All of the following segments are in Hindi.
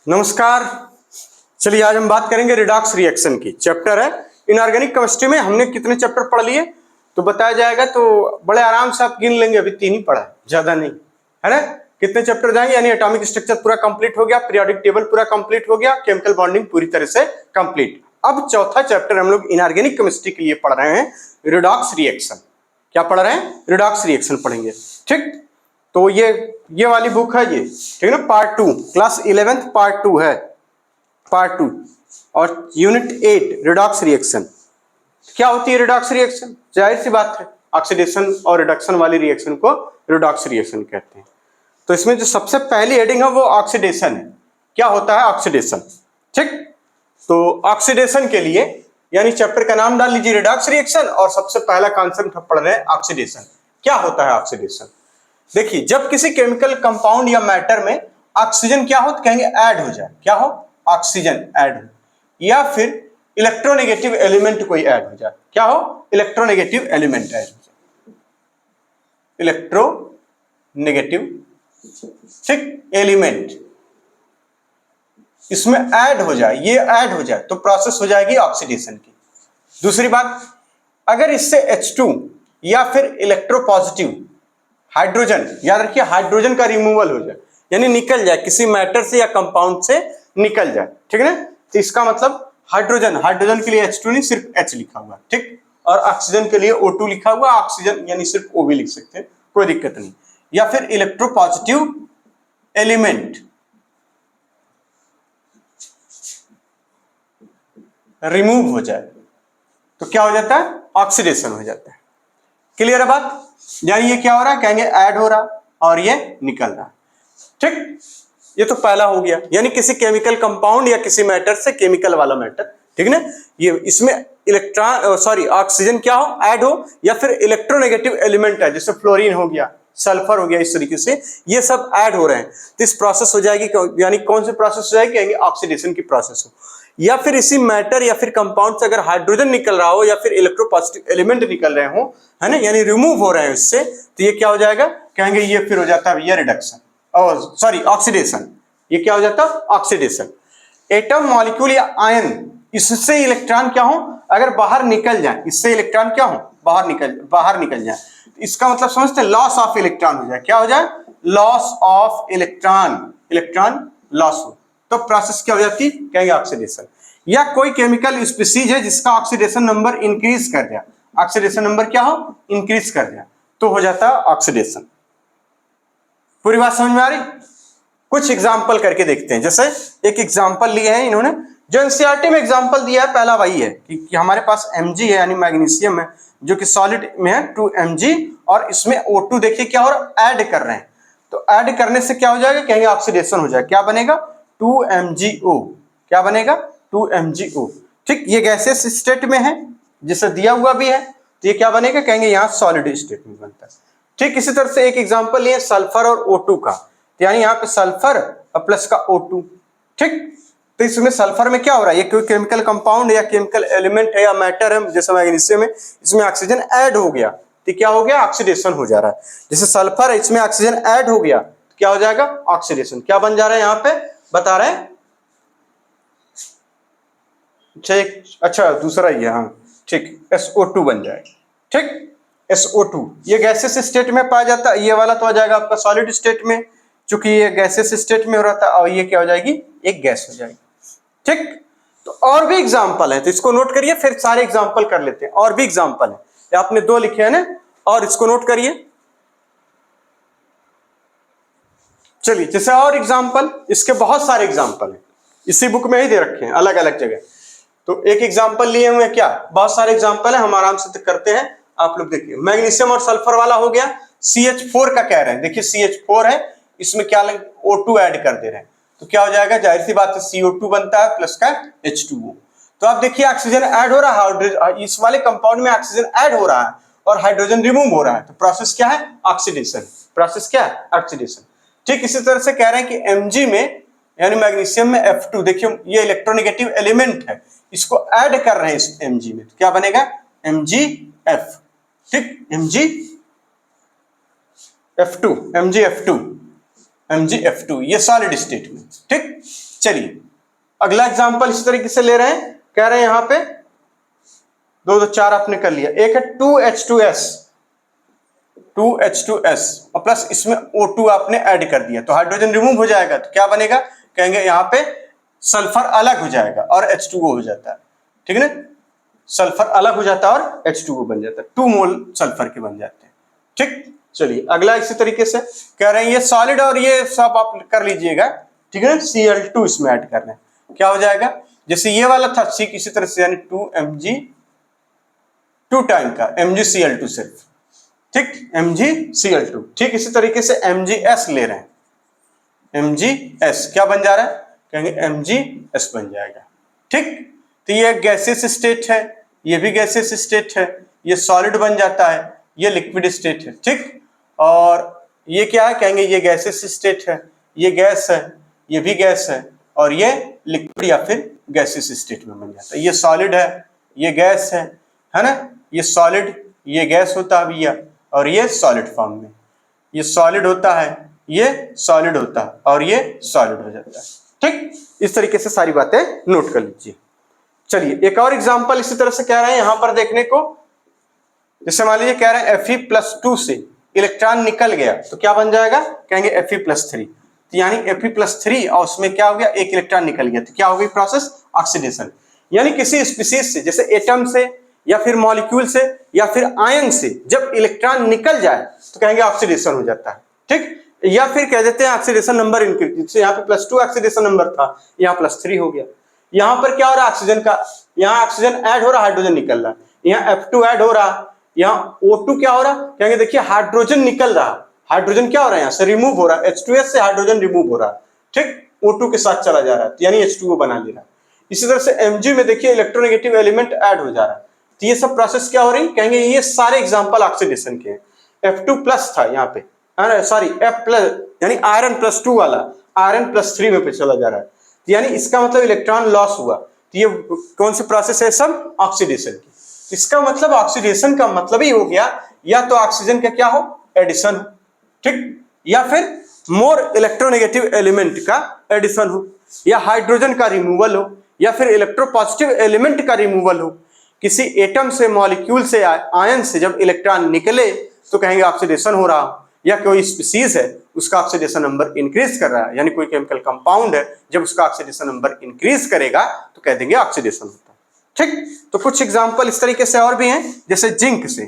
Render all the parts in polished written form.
नमस्कार। चलिए आज हम बात करेंगे रिडॉक्स रिएक्शन की। चैप्टर है इनऑर्गेनिक केमिस्ट्री में। हमने कितने चैप्टर पढ़ लिए तो बताया जाएगा, तो बड़े आराम से आप गिन लेंगे। अभी 3 ही पढ़ा है, ज्यादा नहीं है ना। कितने चैप्टर जाएंगे, यानी एटॉमिक स्ट्रक्चर पूरा कंप्लीट हो गया, पीरियोडिक टेबल पूरा कंप्लीट हो गया, केमिकल बॉन्डिंग पूरी तरह से कंप्लीट। अब चौथा चैप्टर हम लोग इनऑर्गेनिक केमिस्ट्री के लिए पढ़ रहे हैं, रिडॉक्स रिएक्शन। क्या पढ़ रहे हैं? रिडॉक्स रिएक्शन पढ़ेंगे। ठीक, तो ये वाली बुक है ये, ठीक है ना। पार्ट 2, क्लास 11th पार्ट 2 है, पार्ट 2 और यूनिट 8 रिडॉक्स रिएक्शन। क्या होती है रिडॉक्स रिएक्शन? जाहिर सी बात है, ऑक्सीडेशन और रिडक्शन वाली रिएक्शन को रिडॉक्स रिएक्शन कहते हैं। तो इसमें जो सबसे पहली हेडिंग है वो ऑक्सीडेशन है। क्या होता है ऑक्सीडेशन? ठीक, तो ऑक्सीडेशन के लिए यानी चैप्टर का नाम डाल लीजिए रिडॉक्स रिएक्शन, और सबसे पहला कॉन्सेप्ट पढ़ रहे हैं ऑक्सीडेशन। क्या होता है ऑक्सीडेशन? देखिए, जब किसी केमिकल कंपाउंड या मैटर में ऑक्सीजन क्या हो, तो कहेंगे ऐड हो जाए। क्या हो? ऑक्सीजन ऐड हो, या फिर इलेक्ट्रोनेगेटिव एलिमेंट कोई ऐड हो जाए। क्या हो? इलेक्ट्रोनेगेटिव एलिमेंट ऐड हो जाए, इलेक्ट्रोनेगेटिव, ठीक, एलिमेंट इसमें ऐड हो जाए, ये ऐड हो जाए तो प्रोसेस हो जाएगी ऑक्सीडेशन की। दूसरी बात, अगर इससे H2 या फिर इलेक्ट्रोपॉजिटिव हाइड्रोजन, याद रखिए हाइड्रोजन का रिमूवल हो जाए, यानी निकल जाए किसी मैटर से या कंपाउंड से निकल जाए, ठीक है ना। तो इसका मतलब हाइड्रोजन के लिए H2 नहीं, सिर्फ H लिखा हुआ, ठीक, और ऑक्सीजन के लिए O2 लिखा हुआ। ऑक्सीजन यानी सिर्फ O भी लिख सकते हैं, कोई दिक्कत नहीं। या फिर इलेक्ट्रोपॉजिटिव एलिमेंट रिमूव हो जाए तो क्या हो जाता है? ऑक्सीडेशन हो जाता है। क्लियर है बात? यानी ये क्या हो रहा है, कहेंगे ऐड हो रहा और ये निकल रहा। ठीक, ये तो पहला हो गया, यानी किसी केमिकल कंपाउंड या किसी मैटर से केमिकल वाला मैटर, ठीक है ना। ये इसमें ऑक्सीजन क्या हो, ऐड हो, या फिर इलेक्ट्रोनेगेटिव एलिमेंट है, जैसे फ्लोरीन हो गया, सल्फर हो गया, इस तरीके से ये सब ऐड हो रहे हैं। तो इस प्रोसेस हो जाएगी, यानी कौन सी प्रोसेस हो जाएगी, कहेंगे ऑक्सीडेशन की प्रोसेस हो। या फिर इसी मैटर या फिर कंपाउंड से अगर हाइड्रोजन निकल रहा हो या फिर इलेक्ट्रोपॉजिटिव एलिमेंट निकल रहे हो, है ना, यानी रिमूव हो रहे हैं इससे, तो ये क्या हो जाएगा, कहेंगे ये फिर हो जाता है ये रिडक्शन, ऑक्सीडेशन। ये क्या हो जाता है? ऑक्सीडेशन। एटम, मॉलिक्यूल या आयन, इससे इलेक्ट्रॉन क्या हो, अगर बाहर निकल जाए, इससे इलेक्ट्रॉन क्या हो, बाहर निकल जाए, इसका मतलब समझते हैं लॉस ऑफ इलेक्ट्रॉन हो जाए। क्या हो जाए? Loss of electron, electron loss हो, तो प्रोसेस क्या हो जाती, कहेंगे ऑक्सीडेशन। या कोई केमिकल स्पीसीज है जिसका ऑक्सीडेशन नंबर इंक्रीज कर जाए, ऑक्सीडेशन नंबर क्या हो, इंक्रीज कर जाए, तो हो जाता है ऑक्सीडेशन। पूरी बात समझ में आ रही? कुछ एग्जाम्पल करके देखते हैं। जैसे एक एग्जाम्पल लिए हैं इन्होंने, जो एनसीईआरटी में एग्जाम्पल दिया है, पहला वही है कि हमारे पास Mg है, यानी मैग्नीशियम है, जो कि सॉलिड में है 2Mg, और इसमें O2 देखिए क्या हो रहा है, ऐड कर रहे हैं। तो ऐड करने से क्या हो जाएगा, कहेंगे ऑक्सीडेशन हो जाएगा। क्या बनेगा? 2MgO। क्या बनेगा? 2MgO। ठीक, ये गैसेस स्टेट में है, जिसे दिया हुआ भी है, तो ये क्या बनेगा, कहेंगे यहाँ सॉलिड स्टेट में बनता है। ठीक, इसी तरह से एक एग्जाम्पल लिए सल्फर और O2 का, यानी यहाँ पे सल्फर और प्लस का O2। ठीक, तो इसमें सल्फर में क्या हो रहा है, ये कोई केमिकल कंपाउंड या केमिकल एलिमेंट है या मैटर है, जैसे मैग्नीशियम में, इसमें ऑक्सीजन ऐड हो गया, तो क्या हो गया, ऑक्सीडेशन हो जा रहा है। जैसे सल्फर है, इसमें ऑक्सीजन ऐड हो गया, तो क्या हो जाएगा, ऑक्सीडेशन। क्या बन जा रहा है यहाँ पे बता रहे हैं? अच्छा दूसरा ये, हाँ ठीक, SO2 बन जाएगा। ठीक, SO2 ये गैसेस स्टेट में पाया जाता है, ये वाला तो आ जाएगा आपका सॉलिड स्टेट में, चूंकि ये गैसेस स्टेट में हो रहा था, और ये क्या हो जाएगी, एक गैस हो जाएगी। ठीक, तो और भी एग्जांपल है, तो इसको नोट करिए, फिर सारे एग्जांपल कर लेते हैं। और भी एग्जांपल है, आपने 2 लिखे हैं ना, और इसको नोट करिए। चलिए, जैसे और एग्जांपल, इसके बहुत सारे एग्जांपल हैं, इसी बुक में ही दे रखे हैं अलग अलग जगह। तो एक एग्जांपल लिए हुए, क्या बहुत सारे एग्जांपल है, हम आराम से करते हैं, आप लोग देखिए। मैग्नीशियम और सल्फर वाला हो गया, CH4 का कह रहे हैं, देखिए CH4 है, इसमें क्या O2 ऐड कर दे रहे हैं, तो क्या हो जाएगा, जाहिर सी बात है CO2 बनता है प्लस का H2O। तो आप देखिए ऑक्सीजन ऐड हो रहा है, इस वाले कंपाउंड में ऑक्सीजन ऐड हो रहा है और हाइड्रोजन रिमूव हो रहा है, तो प्रोसेस क्या है, ऑक्सीडेशन। प्रोसेस क्या है, ऑक्सीडेशन। ठीक, इसी तरह से कह रहे हैं कि Mg में, यानी मैग्नीशियम में F2, देखिए ये इलेक्ट्रोनेगेटिव एलिमेंट है, इसको ऐड कर रहे हैं इस Mg में, तो क्या बनेगा, MgF। ठीक, MgF2, MgF2। MgF2, ये सॉलिड स्टेट में। ठीक, चलिए अगला एग्जांपल इस तरीके से ले रहे हैं, कह रहे हैं यहां पे दो दो चार आपने कर लिया, एक है 2H2S और प्लस इसमें O2 आपने ऐड कर दिया, तो हाइड्रोजन रिमूव हो जाएगा, तो क्या बनेगा, कहेंगे यहां पे सल्फर अलग हो जाएगा और H2O हो जाता है। ठीक है ना, सल्फर अलग हो जाता है और H2O बन जाता है, 2 मोल सल्फर के बन जाते हैं। ठीक, चलिए अगला इसी तरीके से कह रहे हैं ये सॉलिड और ये सब आप कर लीजिएगा। ठीक है ना, Cl2 इसमें ऐड करना है, क्या हो जाएगा, जैसे ये वाला था C इसी तरह से, यानी 2 टाइम का MgCl2 सिर्फ। ठीक, MgCl2। ठीक, इसी तरीके से MgS ले रहे हैं, MgS क्या बन जा रहा है, कहेंगे MgS बन जाएगा। ठीक, तो ये गैसियस स्टेट है, ये भी गैसियस स्टेट है, ये सॉलिड बन जाता है, ये लिक्विड स्टेट है। ठीक, और ये क्या है, कहेंगे ये गैसियस स्टेट है, ये गैस है, ये भी गैस है, और ये लिक्विड या फिर गैसियस स्टेट में बन जाता है। ये सॉलिड है, ये गैस है ना, ये सॉलिड, ये गैस होता है भैया, और ये सॉलिड फॉर्म में, ये सॉलिड होता है, ये सॉलिड होता है, और ये सॉलिड हो जाता है। ठीक, इस तरीके से सारी बातें नोट कर लीजिए। चलिए एक और एग्जांपल इसी तरह से कह रहे हैं यहां पर देखने को, जैसे मान लीजिए कह रहे हैं Fe+2 से इलेक्ट्रॉन निकल गया, तो क्या बन जाएगा, कहेंगे Fe+3, तो यानी Fe+3 और उसमें क्या हो गया, एक इलेक्ट्रॉन निकल गया, तो क्या हो गई प्रोसेस, ऑक्सीडेशन। यानी किसी स्पीसीज से, जैसे एटम से या फिर मॉलिक्यूल से या फिर आयन से जब इलेक्ट्रॉन निकल जाए तो कहेंगे ऑक्सीडेशन हो जाता है। ठीक, या फिर कह देते हैं ऑक्सीडेशन नंबर इंक्रीज, जैसे यहाँ पे +2 ऑक्सीडेशन नंबर था, यहाँ +3 हो गया। यहाँ पर क्या हो रहा है, ऑक्सीजन का, यहाँ ऑक्सीजन ऐड हो रहा, हाइड्रोजन निकल रहा, यहाँ F2 ऐड हो रहा, यहाँ O2 क्या हो रहा, कहेंगे देखिए हाइड्रोजन निकल रहा, हाइड्रोजन क्या हो रहा है, यहाँ से रिमूव हो रहा है, H2S से हाइड्रोजन रिमूव हो रहा है। ठीक, O2 के साथ चला जा रहा है, यानी H2O बना ले रहा है। इसी तरह से Mg में देखिए इलेक्ट्रोनेगेटिव एलिमेंट ऐड हो जा रहा है, तो ये सब प्रोसेस क्या हो रही, कहेंगे ये सारे एग्जांपल ऑक्सीडेशन के हैं। F2+ था यहाँ पे, सॉरी F+ यानी आयरन +2 वाला आयरन +3 में पे चला जा रहा है, यानी इसका मतलब इलेक्ट्रॉन लॉस हुआ, तो ये कौन सी प्रोसेस है, सब ऑक्सीडेशन की। इसका मतलब ऑक्सीडेशन का मतलब ही हो गया या तो ऑक्सीजन का क्या हो, एडिशन, ठीक, या फिर मोर इलेक्ट्रोनेगेटिव एलिमेंट का एडिशन हो, या हाइड्रोजन का रिमूवल हो, या फिर इलेक्ट्रोपॉजिटिव एलिमेंट का रिमूवल हो। किसी एटम से, मॉलिक्यूल से, आयन से जब इलेक्ट्रॉन निकले तो कहेंगे ऑक्सीडेशन हो रहा, या कोई स्पीसीज है उसका ऑक्सीडेशन नंबर इंक्रीज कर रहा है, यानी कोई केमिकल कंपाउंड है जब उसका ऑक्सीडेशन नंबर इंक्रीज करेगा तो कह देंगे ऑक्सीडेशन होता है। ठीक, तो कुछ एग्जांपल इस तरीके से और भी हैं, जैसे जिंक से,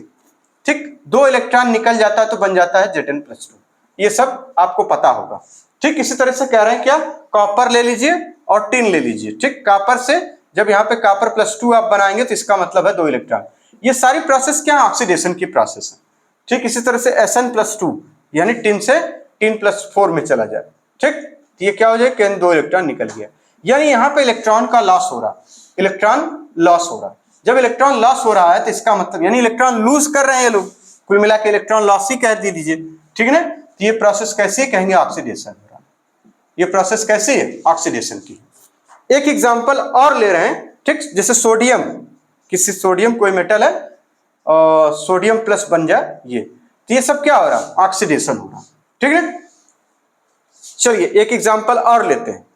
ठीक, 2 इलेक्ट्रॉन निकल जाता है तो बन जाता है Zn+2, ये सब आपको पता होगा। ठीक, इसी तरह से कह रहे हैं क्या, कॉपर ले लीजिए और टिन ले लीजिए। ठीक, कॉपर से जब यहाँ पे कॉपर +2 आप बनाएंगे तो इसका मतलब है 2 इलेक्ट्रॉन। ये सारी प्रोसेस क्या, ऑक्सीडेशन की प्रोसेस है। ठीक, इसी तरह से Sn+2 यानी टिन से Tin+4 में चला जाए। ठीक, तो ये क्या हो जाए, 2 इलेक्ट्रॉन निकल गया, यानी यहाँ पे इलेक्ट्रॉन का लॉस हो रहा, इलेक्ट्रॉन लॉस हो रहा। जब इलेक्ट्रॉन लॉस हो रहा है तो इसका मतलब यानी इलेक्ट्रॉन लूज कर रहे हैं ये लोग, कुल मिला के इलेक्ट्रॉन लॉस ही कह दीजिए। ठीक है ना, तो ये प्रोसेस कैसी है, कहेंगे ऑक्सीडेशन हो रहा, ये प्रोसेस कैसी है, ऑक्सीडेशन की। एक एग्जांपल और ले रहे हैं, ठीक, जैसे सोडियम, किसी सोडियम कोई मेटल है और सोडियम प्लस बन जाए ये, तो ये सब क्या हो रहा, ऑक्सीडेशन हो रहा। ठीक है, चलिए एक एग्जांपल और लेते हैं।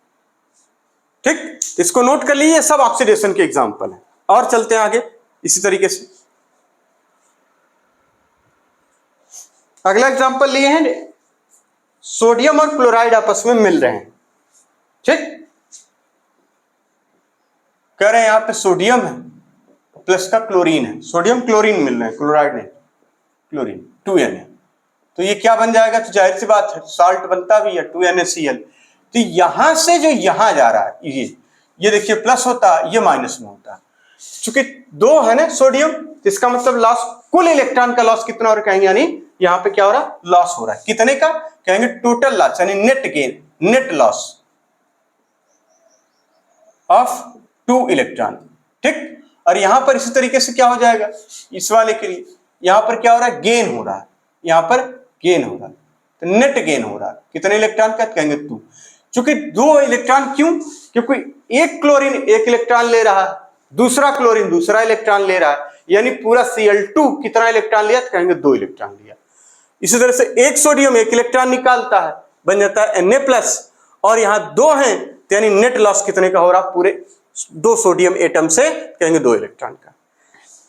ठीक, इसको नोट कर लीजिए, सब ऑक्सीडेशन के एग्जांपल है। और चलते हैं आगे इसी तरीके से। अगला एग्जांपल लिए हैं, सोडियम और क्लोराइड आपस में मिल रहे हैं। ठीक, कह रहे हैं यहां पे सोडियम है प्लस का क्लोरीन है, सोडियम क्लोरीन मिल रहे हैं, क्लोराइड नहीं, क्लोरीन 2Na, तो ये क्या बन जाएगा, तो जाहिर सी बात है साल्ट बनता भी है 2NaCl। तो यहां से जो यहां जा रहा है ये देखिए प्लस होता है, ये माइनस में होता है, चूंकि 2 है ना सोडियम, तो इसका मतलब लॉस, कुल इलेक्ट्रॉन का लॉस कितना, और कहेंगे यानी यहाँ पे क्या हो रहा, लॉस हो रहा है, कितने का, कहेंगे टोटल लॉस, यानी net gain, net loss of 2 electron. ठीक, और यहां पर इसी तरीके से क्या हो जाएगा, इस वाले के लिए यहां पर क्या हो रहा है, गेन हो रहा है, यहां पर गेन हो रहा है, तो नेट गेन हो रहा है, कितने इलेक्ट्रॉन का, कहेंगे 2। चूंकि 2 इलेक्ट्रॉन, क्यों, क्योंकि एक क्लोरीन 1 इलेक्ट्रॉन ले रहा है, दूसरा क्लोरीन दूसरा इलेक्ट्रॉन ले रहा है, यानी पूरा Cl2 कितना इलेक्ट्रॉन लिया, तो कहेंगे 2 इलेक्ट्रॉन लिया। इसी तरह से एक सोडियम 1 इलेक्ट्रॉन निकालता है, बन जाता है Na+, और यहां 2 हैं तो यानी नेट लॉस कितने का हो रहा, पूरे 2 सोडियम एटम से कहेंगे 2 इलेक्ट्रॉन का।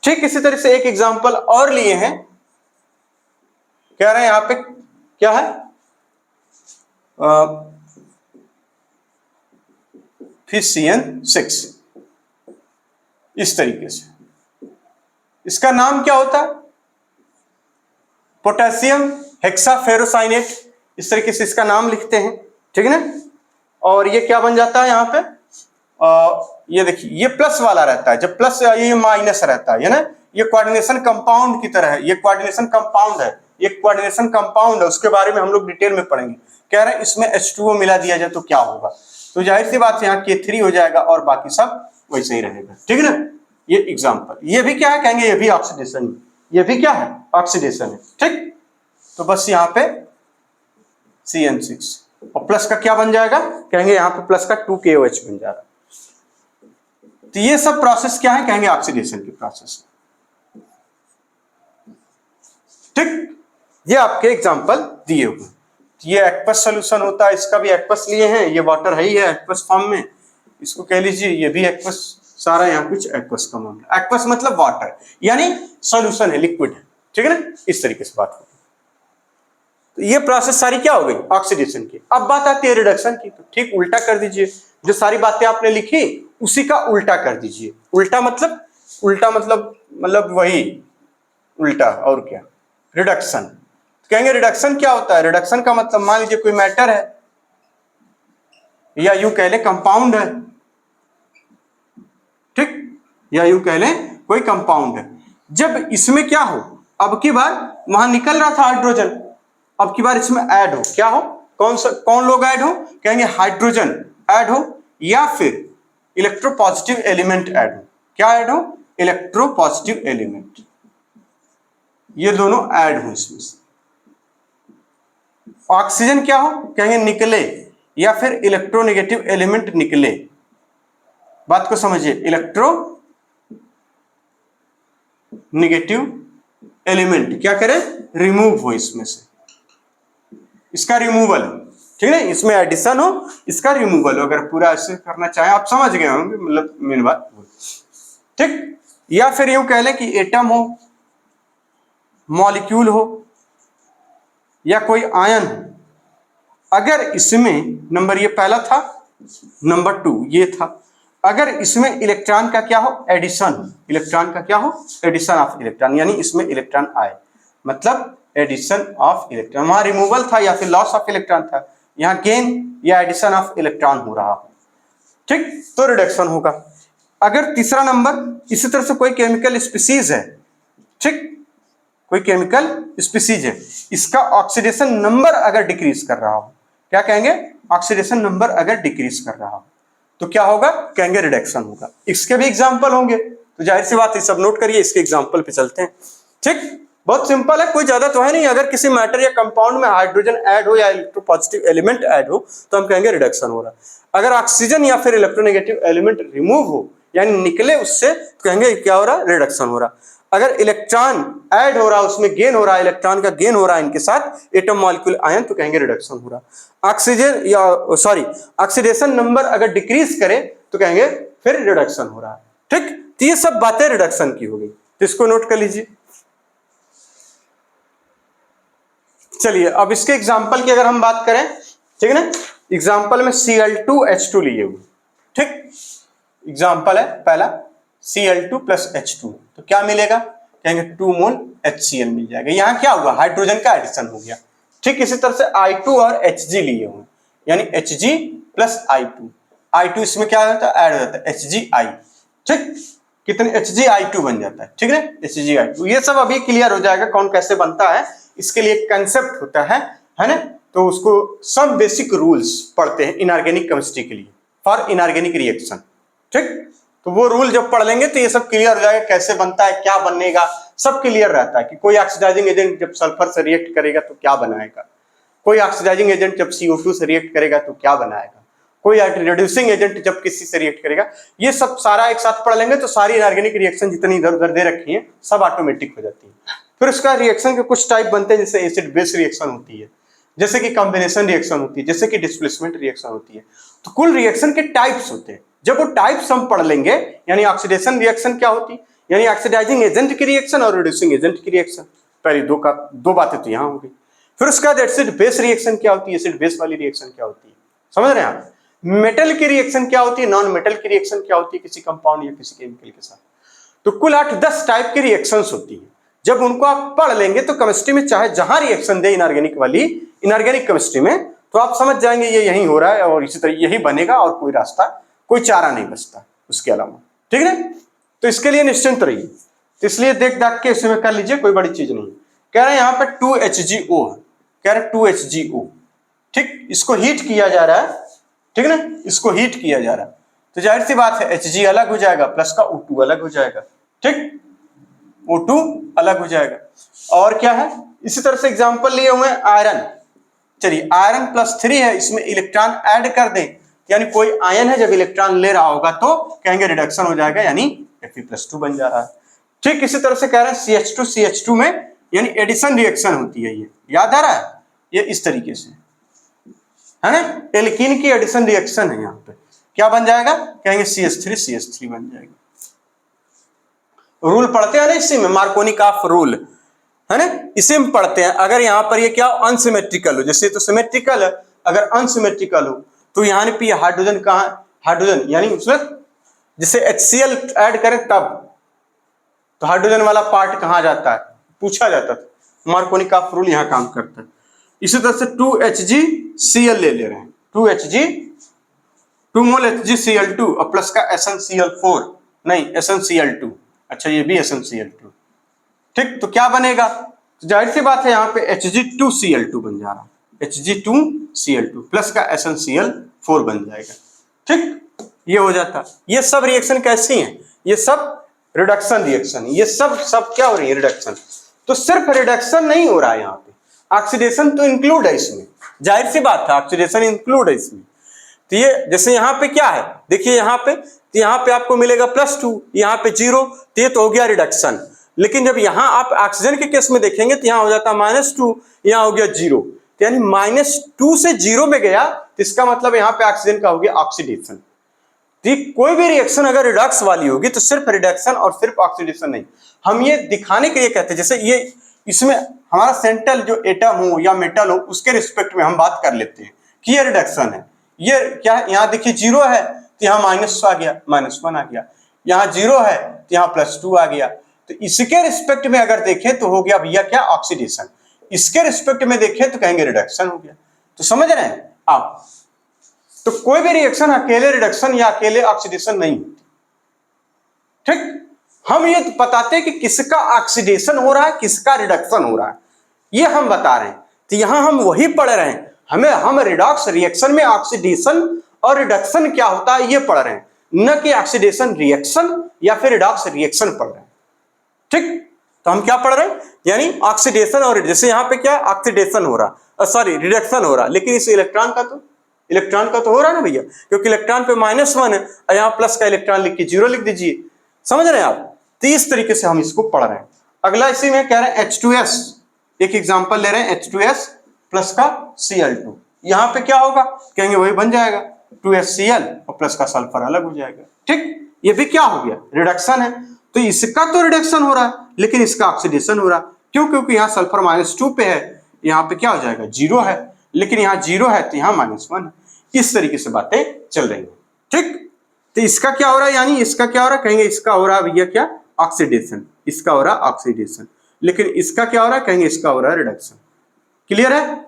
ठीक इसी तरह से एक एग्जांपल और लिए हैं, कह रहे हैं यहां पे क्या है, फिर CN6 इस तरीके से, इसका नाम क्या होता है, पोटेशियम हेक्साफेरोसाइनेट, इस तरीके से इसका नाम लिखते हैं, ठीक है ना। और ये क्या बन जाता है यहाँ पे, ये देखिए ये प्लस वाला रहता है, जब प्लस ये माइनस रहता है ना, ये कोऑर्डिनेशन कंपाउंड की तरह है, ये कोऑर्डिनेशन कंपाउंड है, ये कोऑर्डिनेशन कंपाउंड है, उसके बारे में हम लोग डिटेल में पढ़ेंगे। कह रहे हैं इसमें H2O मिला दिया जाए तो क्या होगा, तो जाहिर सी बात है यहाँ K3 हो जाएगा और बाकी सब वैसे ही रहेगा, ठीक है ना। ये एग्जाम्पल, ये भी क्या है, कहेंगे ये भी ऑक्सीडेशन, ये भी क्या है, ऑक्सीडेशन है, ठीक। तो बस यहाँ पे CN6 और प्लस का क्या बन जाएगा, कहेंगे यहाँ पे प्लस का 2KOH बन जाएगा। तो ये सब प्रोसेस क्या है, कहेंगे ऑक्सीडेशन की प्रोसेस, ठीक। ये आपके एग्जांपल दिए हुए, ये एक्वस सॉल्यूशन होता है, इसका भी एक्वस लिए हैं, ये वाटर है ही है एक्वस फॉर्म में, इसको कह लीजिए ये भी एक्वस, सारा यहाँ कुछ एक्वस का मामला, एक्वस मतलब वाटर यानी सॉल्यूशन है, लिक्विड है, ठीक है ना, इस तरीके से बात होगी। तो ये प्रोसेस सारी क्या हो गई, ऑक्सीडेशन की। अब बात आती है रिडक्शन की, तो ठीक उल्टा कर दीजिए, जो सारी बातें आपने लिखी उसी का उल्टा कर दीजिए। उल्टा मतलब वही उल्टा, और क्या, रिडक्शन। तो कहेंगे रिडक्शन क्या होता है, रिडक्शन का मतलब मान लीजिए कोई मैटर है, या यूं कह ले कंपाउंड है, ठीक, या यूं कह ले कोई कंपाउंड है, जब इसमें क्या हो, अब की बार वहां निकल रहा था हाइड्रोजन, अब की बार इसमें ऐड हो, क्या हो, कौन लोग ऐड हो, कहेंगे हाइड्रोजन ऐड हो, या फिर इलेक्ट्रोपॉजिटिव एलिमेंट ऐड हो, क्या ऐड हो, इलेक्ट्रोपॉजिटिव एलिमेंट, ये दोनों ऐड हो इसमें से। ऑक्सीजन क्या हो, कहेंगे निकले, या फिर इलेक्ट्रोनेगेटिव एलिमेंट निकले, बात को समझिए, इलेक्ट्रो नेगेटिव एलिमेंट क्या करे, रिमूव हो इसमें से, इसका रिमूवल, ठीक है, इसमें एडिशन हो, इसका रिमूवल हो, अगर पूरा ऐसे करना चाहे आप समझ गए होंगे, मतलब मेन बात, ठीक। या फिर यूं कह लें कि एटम हो, मॉलिक्यूल हो, या कोई आयन हो, अगर इसमें नंबर ये पहला था, नंबर 2 ये था, अगर इसमें इलेक्ट्रॉन का क्या हो, एडिशन, इलेक्ट्रॉन का क्या हो, एडिशन ऑफ इलेक्ट्रॉन, यानी इसमें इलेक्ट्रॉन आए, मतलब एडिशन ऑफ इलेक्ट्रॉन, वहां रिमूवल था या फिर लॉस ऑफ इलेक्ट्रॉन था, यहां गेन या एडिशन ऑफ इलेक्ट्रॉन हो रहा हो, ठीक, तो रिडक्शन होगा। अगर तीसरा नंबर इसी तरह से कोई केमिकल स्पीसीज है, ठीक, कोई केमिकल स्पीसीज है, इसका ऑक्सीडेशन नंबर अगर डिक्रीज कर रहा हो, क्या कहेंगे, ऑक्सीडेशन नंबर अगर डिक्रीज कर रहा हो तो क्या होगा, कहेंगे रिडक्शन होगा। इसके भी एग्जांपल होंगे, तो जाहिर सी बात है सब नोट करिए, इसके एग्जांपल पे चलते हैं, ठीक, बहुत सिंपल है, कोई ज्यादा तो है नहीं। अगर किसी मैटर या कंपाउंड में हाइड्रोजन ऐड हो या इलेक्ट्रोपॉजिटिव एलिमेंट ऐड हो तो हम कहेंगे रिडक्शन हो रहा। अगर ऑक्सीजन या फिर इलेक्ट्रोनेगेटिव एलिमेंट रिमूव हो यानी निकले उससे, तो कहेंगे क्या हो रहा, रिडक्शन हो रहा। अगर इलेक्ट्रॉन ऐड हो रहा, उसमें गेन हो रहा, इलेक्ट्रॉन का गेन हो रहा है इनके साथ एटम मॉलिक्यूल आयन, तो कहेंगे रिडक्शन हो रहा। ऑक्सीजन या ऑक्सीडेशन नंबर अगर डिक्रीज करे तो कहेंगे फिर रिडक्शन हो रहा है, ठीक। तो ये सब बातें रिडक्शन की हो गई, तो इसको नोट कर लीजिए। चलिए अब इसके एग्जाम्पल की अगर हम बात करें, ठीक है ना, एग्जाम्पल में Cl2H2 लिए हुए, ठीक, एग्जाम्पल है पहला Cl2 + H2, तो क्या मिलेगा, कहेंगे 2 मोल HCl मिल जाएगा। यहां क्या हुआ, हाइड्रोजन का एडिशन हो गया, ठीक। इसी तरह से I2 और Hg लिए हुए, यानी Hg + I2, I2 इसमें क्या होता है, ऐड हो जाता है HgI, ठीक, कितने HgI2 बन जाता है, ठीक है, HgI2। ये सब अभी क्लियर हो जाएगा कौन कैसे बनता है, इसके लिए एक कंसेप्ट होता है ना, तो उसको सब बेसिक रूल्स पढ़ते हैं इनऑर्गेनिक केमिस्ट्री के लिए, फॉर इनऑर्गेनिक रिएक्शन, ठीक। तो वो रूल जब पढ़ लेंगे तो ये सब क्लियर हो जाएगा, कैसे बनता है, क्या बनेगा, सब क्लियर रहता है कि कोई ऑक्सीडाइजिंग एजेंट जब सल्फर से रिएक्ट करेगा तो क्या बनाएगा, कोई ऑक्सीडाइजिंग एजेंट जब CO2 से रिएक्ट करेगा तो क्या बनाएगा, कोई रिड्यूसिंग एजेंट जब किसी से रिएक्ट करेगा, ये सब सारा एक साथ पढ़ लेंगे तो सारी इनऑर्गेनिक रिएक्शन जितनी इधर उधर दे रखी है सब ऑटोमेटिक हो जाती है। फिर उसका रिएक्शन के कुछ टाइप बनते हैं, जैसे एसिड बेस रिएक्शन होती है, जैसे कि कॉम्बिनेशन रिएक्शन होती है, जैसे कि डिस्प्लेसमेंट रिएक्शन होती है। तो कुल रिएक्शन के टाइप्स होते हैं। जब वो टाइप्स हम पढ़ लेंगे, यानी ऑक्सीडेशन रिएक्शन क्या होती है, यानी ऑक्सीडाइजिंग एजेंट की रिएक्शन और रिड्यूसिंग एजेंट की रिएक्शन, पहली दो बातें तो यहां होंगी। फिर उसके बाद एसिड बेस रिएक्शन क्या होती है, एसिड बेस वाली रिएक्शन क्या होती है, समझ रहे हैं आप। मेटल की रिएक्शन क्या होती है, नॉन मेटल की रिएक्शन क्या होती है किसी कंपाउंड या किसी केमिकल के साथ। तो कुल 8-10 टाइप की रिएक्शंस होती है। जब उनको आप पढ़ लेंगे तो केमिस्ट्री में चाहे जहां रिएक्शन दे इनऑर्गेनिक वाली, इनऑर्गेनिक केमिस्ट्री में, तो आप समझ जाएंगे ये यही हो रहा है और इसी तरह यही बनेगा और कोई रास्ता, कोई चारा नहीं बचता उसके अलावा, ठीक है। तो इसके लिए निश्चिंत रहिए। तो इसलिए देख दाख के इसमें कर लीजिए, कोई बड़ी चीज नहीं। कह रहे हैं यहाँ पे 2HgO है, कह रहे 2HgO, ठीक, इसको हीट किया जा रहा है, ठीक है ना, इसको हीट किया जा रहा है। तो जाहिर सी बात है Hg अलग हो जाएगा, प्लस का O2 अलग हो जाएगा, ठीक, O2 अलग हो जाएगा। और क्या है, इसी तरह से एग्जांपल लिए हुए हैं आयरन। चलिए आयरन +3 है, इसमें इलेक्ट्रॉन ऐड कर दें, यानी कोई आयन है जब इलेक्ट्रॉन ले रहा होगा तो कहेंगे रिडक्शन हो जाएगा, यानी Fe+2 बन जा रहा है। ठीक इसी तरह से कह रहे हैं CH2 में यानी एडिशन रिएक्शन होती है, ये याद आ रहा है, ये इस तरीके से है ना, एल्कीन की एडिशन रिएक्शन है। यहाँ पे क्या बन जाएगा, कहेंगे CH3 बन जाएगा। रूल पढ़ते हैं ना इसी में, मार्कोनिकॉफ रूल है ना, इसी में पढ़ते हैं। अगर यहाँ पर ये क्या अनसिमेट्रिकल हो, जैसे तो सिमेट्रिकल है, अगर अनसिमेट्रिकल हो तो यहाँ पे हाइड्रोजन कहाँ, हाइड्रोजन यानी उसमें जैसे HCl ऐड करें तब तो हाइड्रोजन वाला पार्ट कहाँ जाता है, पूछा जाता था। मार्कोनिकॉफ रूल यहाँ काम करता है। इसी तरह से 2HgCl ले रहे हैं, 2 मोल HgCl2 और प्लस का SnCl4 नहीं SnCl2, अच्छा ये भी SnCl2, ठीक। तो क्या बनेगा, तो जाहिर सी बात है यहाँ पे Hg2Cl2 बन जा रहा है, Hg2Cl2 प्लस का SnCl4 बन जाएगा, ठीक, ये हो जाता। ये सब रिएक्शन कैसी हैं, ये सब रिडक्शन रिएक्शन, ये सब क्या हो रही है, रिडक्शन। तो सिर्फ रिडक्शन नहीं हो रहा है यहाँ पे, ऑक्सीडेशन तो इंक्लूड है इसमें, जाहिर सी बात है ऑक्सीडेशन इंक्लूड है इसमें। तो ये जैसे यहाँ पे क्या है, देखिए यहाँ पे, तो यहाँ पे आपको मिलेगा +2, यहाँ पे 0, तो ये तो हो गया रिडक्शन। लेकिन जब यहाँ आप ऑक्सीजन के केस में देखेंगे तो यहाँ हो जाता -2, यहाँ हो गया 0, तो यानी -2 से 0 में गया, तो इसका मतलब यहाँ पे ऑक्सीजन का हो गया ऑक्सीडेशन। कोई भी रिएक्शन अगर रिडक्स वाली होगी तो सिर्फ रिडक्शन और सिर्फ ऑक्सीडेशन नहीं, हम ये दिखाने के लिए कहते हैं, जैसे ये इसमें हमारा सेंट्रल जो एटम हो या मेटल हो उसके रिस्पेक्ट में हम बात कर लेते हैं कि ये रिडक्शन है। ये क्या है, यहाँ देखिए 0 है तो यहाँ -1 आ गया, -1 आ गया, यहाँ 0 है तो यहाँ +2 आ गया। तो इसके रिस्पेक्ट में अगर देखें तो हो गया भैया क्या, ऑक्सीडेशन। इसके रिस्पेक्ट में देखें तो कहेंगे रिडक्शन हो गया। तो समझ रहे हैं आप, तो कोई भी रिएक्शन अकेले रिडक्शन या अकेले ऑक्सीडेशन नहीं होती, ठीक। हम ये बताते हैं कि किसका ऑक्सीडेशन हो रहा है, किसका रिडक्शन हो रहा है, ये हम बता रहे हैं। तो यहां हम वही पढ़ रहे हैं, हम रिडॉक्स रिएक्शन में ऑक्सीडेशन और रिडक्शन क्या होता है ये पढ़ रहे हैं, न कि ऑक्सीडेशन रिएक्शन या फिर रिडॉक्स रिएक्शन पढ़ रहे हैं, ठीक। तो हम क्या पढ़ रहे हैं, यानी ऑक्सीडेशन और जैसे यहाँ पे क्या ऑक्सीडेशन हो रहा, सॉरी रिडक्शन हो रहा, लेकिन इस इलेक्ट्रॉन का तो हो रहा है ना भैया, क्योंकि इलेक्ट्रॉन पे -1 है, यहाँ प्लस का इलेक्ट्रॉन लिख के 0 लिख दीजिए, समझ रहे हैं आप। तो इस तरीके से हम इसको पढ़ रहे हैं। अगला इसी में कह रहे हैं H2S, एक एग्जांपल ले रहे हैं H2S प्लस का Cl2, यहाँ पे क्या होगा, कहेंगे वही बन जाएगा 2HCl और प्लस का सल्फर अलग हो जाएगा, ठीक। ये भी क्या हो गया, रिडक्शन है। तो इसका तो रिडक्शन हो रहा है लेकिन इसका ऑक्सीडेशन हो रहा है, क्यों, क्योंकि यहाँ सल्फर -2 पे है, यहाँ पे क्या हो जाएगा 0 है, लेकिन यहाँ 0 है तो यहाँ -1 है। इस तरीके से बातें चल रही हैं, ठीक। तो इसका क्या हो रहा है, यानी इसका क्या हो रहा है, कहेंगे इसका हो रहा है भैया क्या, ऑक्सीडेशन, इसका हो रहा है ऑक्सीडेशन, लेकिन इसका क्या हो रहा है, कहेंगे इसका हो रहा है रिडक्शन। क्लियर है।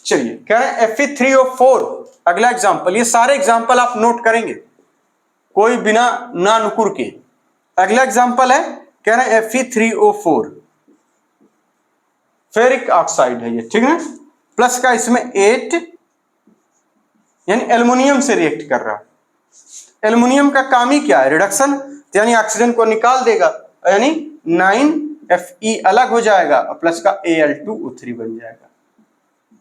चलिए कह रहे हैं Fe3O4, अगला एग्जांपल, ये सारे एग्जांपल आप नोट करेंगे कोई बिना ना नुकुर के। अगला एग्जांपल है, कह रहे हैं Fe3O4 फेरिक ऑक्साइड है ये, ठीक है, प्लस का इसमें 8 यानी एल्युमिनियम से रिएक्ट कर रहा है। एल्युमिनियम का काम ही क्या है, रिडक्शन, यानी ऑक्सीजन को निकाल देगा, यानी 9Fe अलग हो जाएगा और प्लस का Al2O3 बन जाएगा,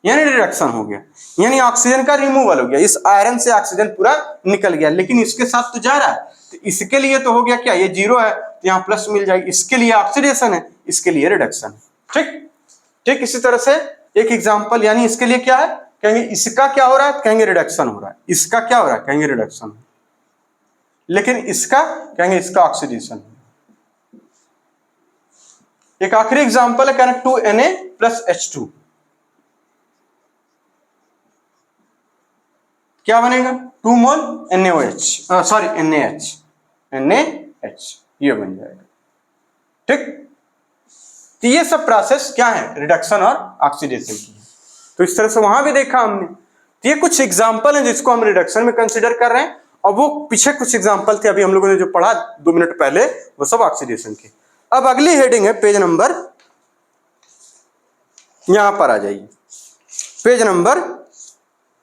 यानी रिडक्शन हो गया, यानी ऑक्सीजन का रिमूवल हो गया। इस आयरन से ऑक्सीजन पूरा निकल गया, लेकिन इसके साथ तो जा रहा है, तो इसके लिए तो हो गया क्या, ये 0 है तो यहाँ प्लस मिल जाएगी, इसके लिए ऑक्सीडेशन है, इसके लिए रिडक्शन, ठीक। ठीक इसी तरह से एक एग्जांपल, यानी इसके लिए क्या है, कहेंगे इसका क्या हो रहा है, कहेंगे रिडक्शन हो रहा है। इसका क्या हो रहा है, कहेंगे रिडक्शन। लेकिन इसका कहेंगे इसका ऑक्सीडेशन। एक आखिरी एग्जांपल है, कहना 2Na+H2 क्या बनेगा, 2 मोल NaOH, सॉरी NaH ये बन जाएगा। ठीक, तो ये सब प्रोसेस क्या है, रिडक्शन और ऑक्सीडेशन की है। तो इस तरह से वहां भी देखा हमने। तो ये कुछ एग्जांपल हैं जिसको हम रिडक्शन में कंसीडर कर रहे हैं, और वो पीछे कुछ एग्जांपल थे अभी हम लोगों ने जो पढ़ा 2 मिनट पहले, वो सब ऑक्सीडेशन के। अब अगली हेडिंग है पेज नंबर, यहां पर आ जाइए, पेज नंबर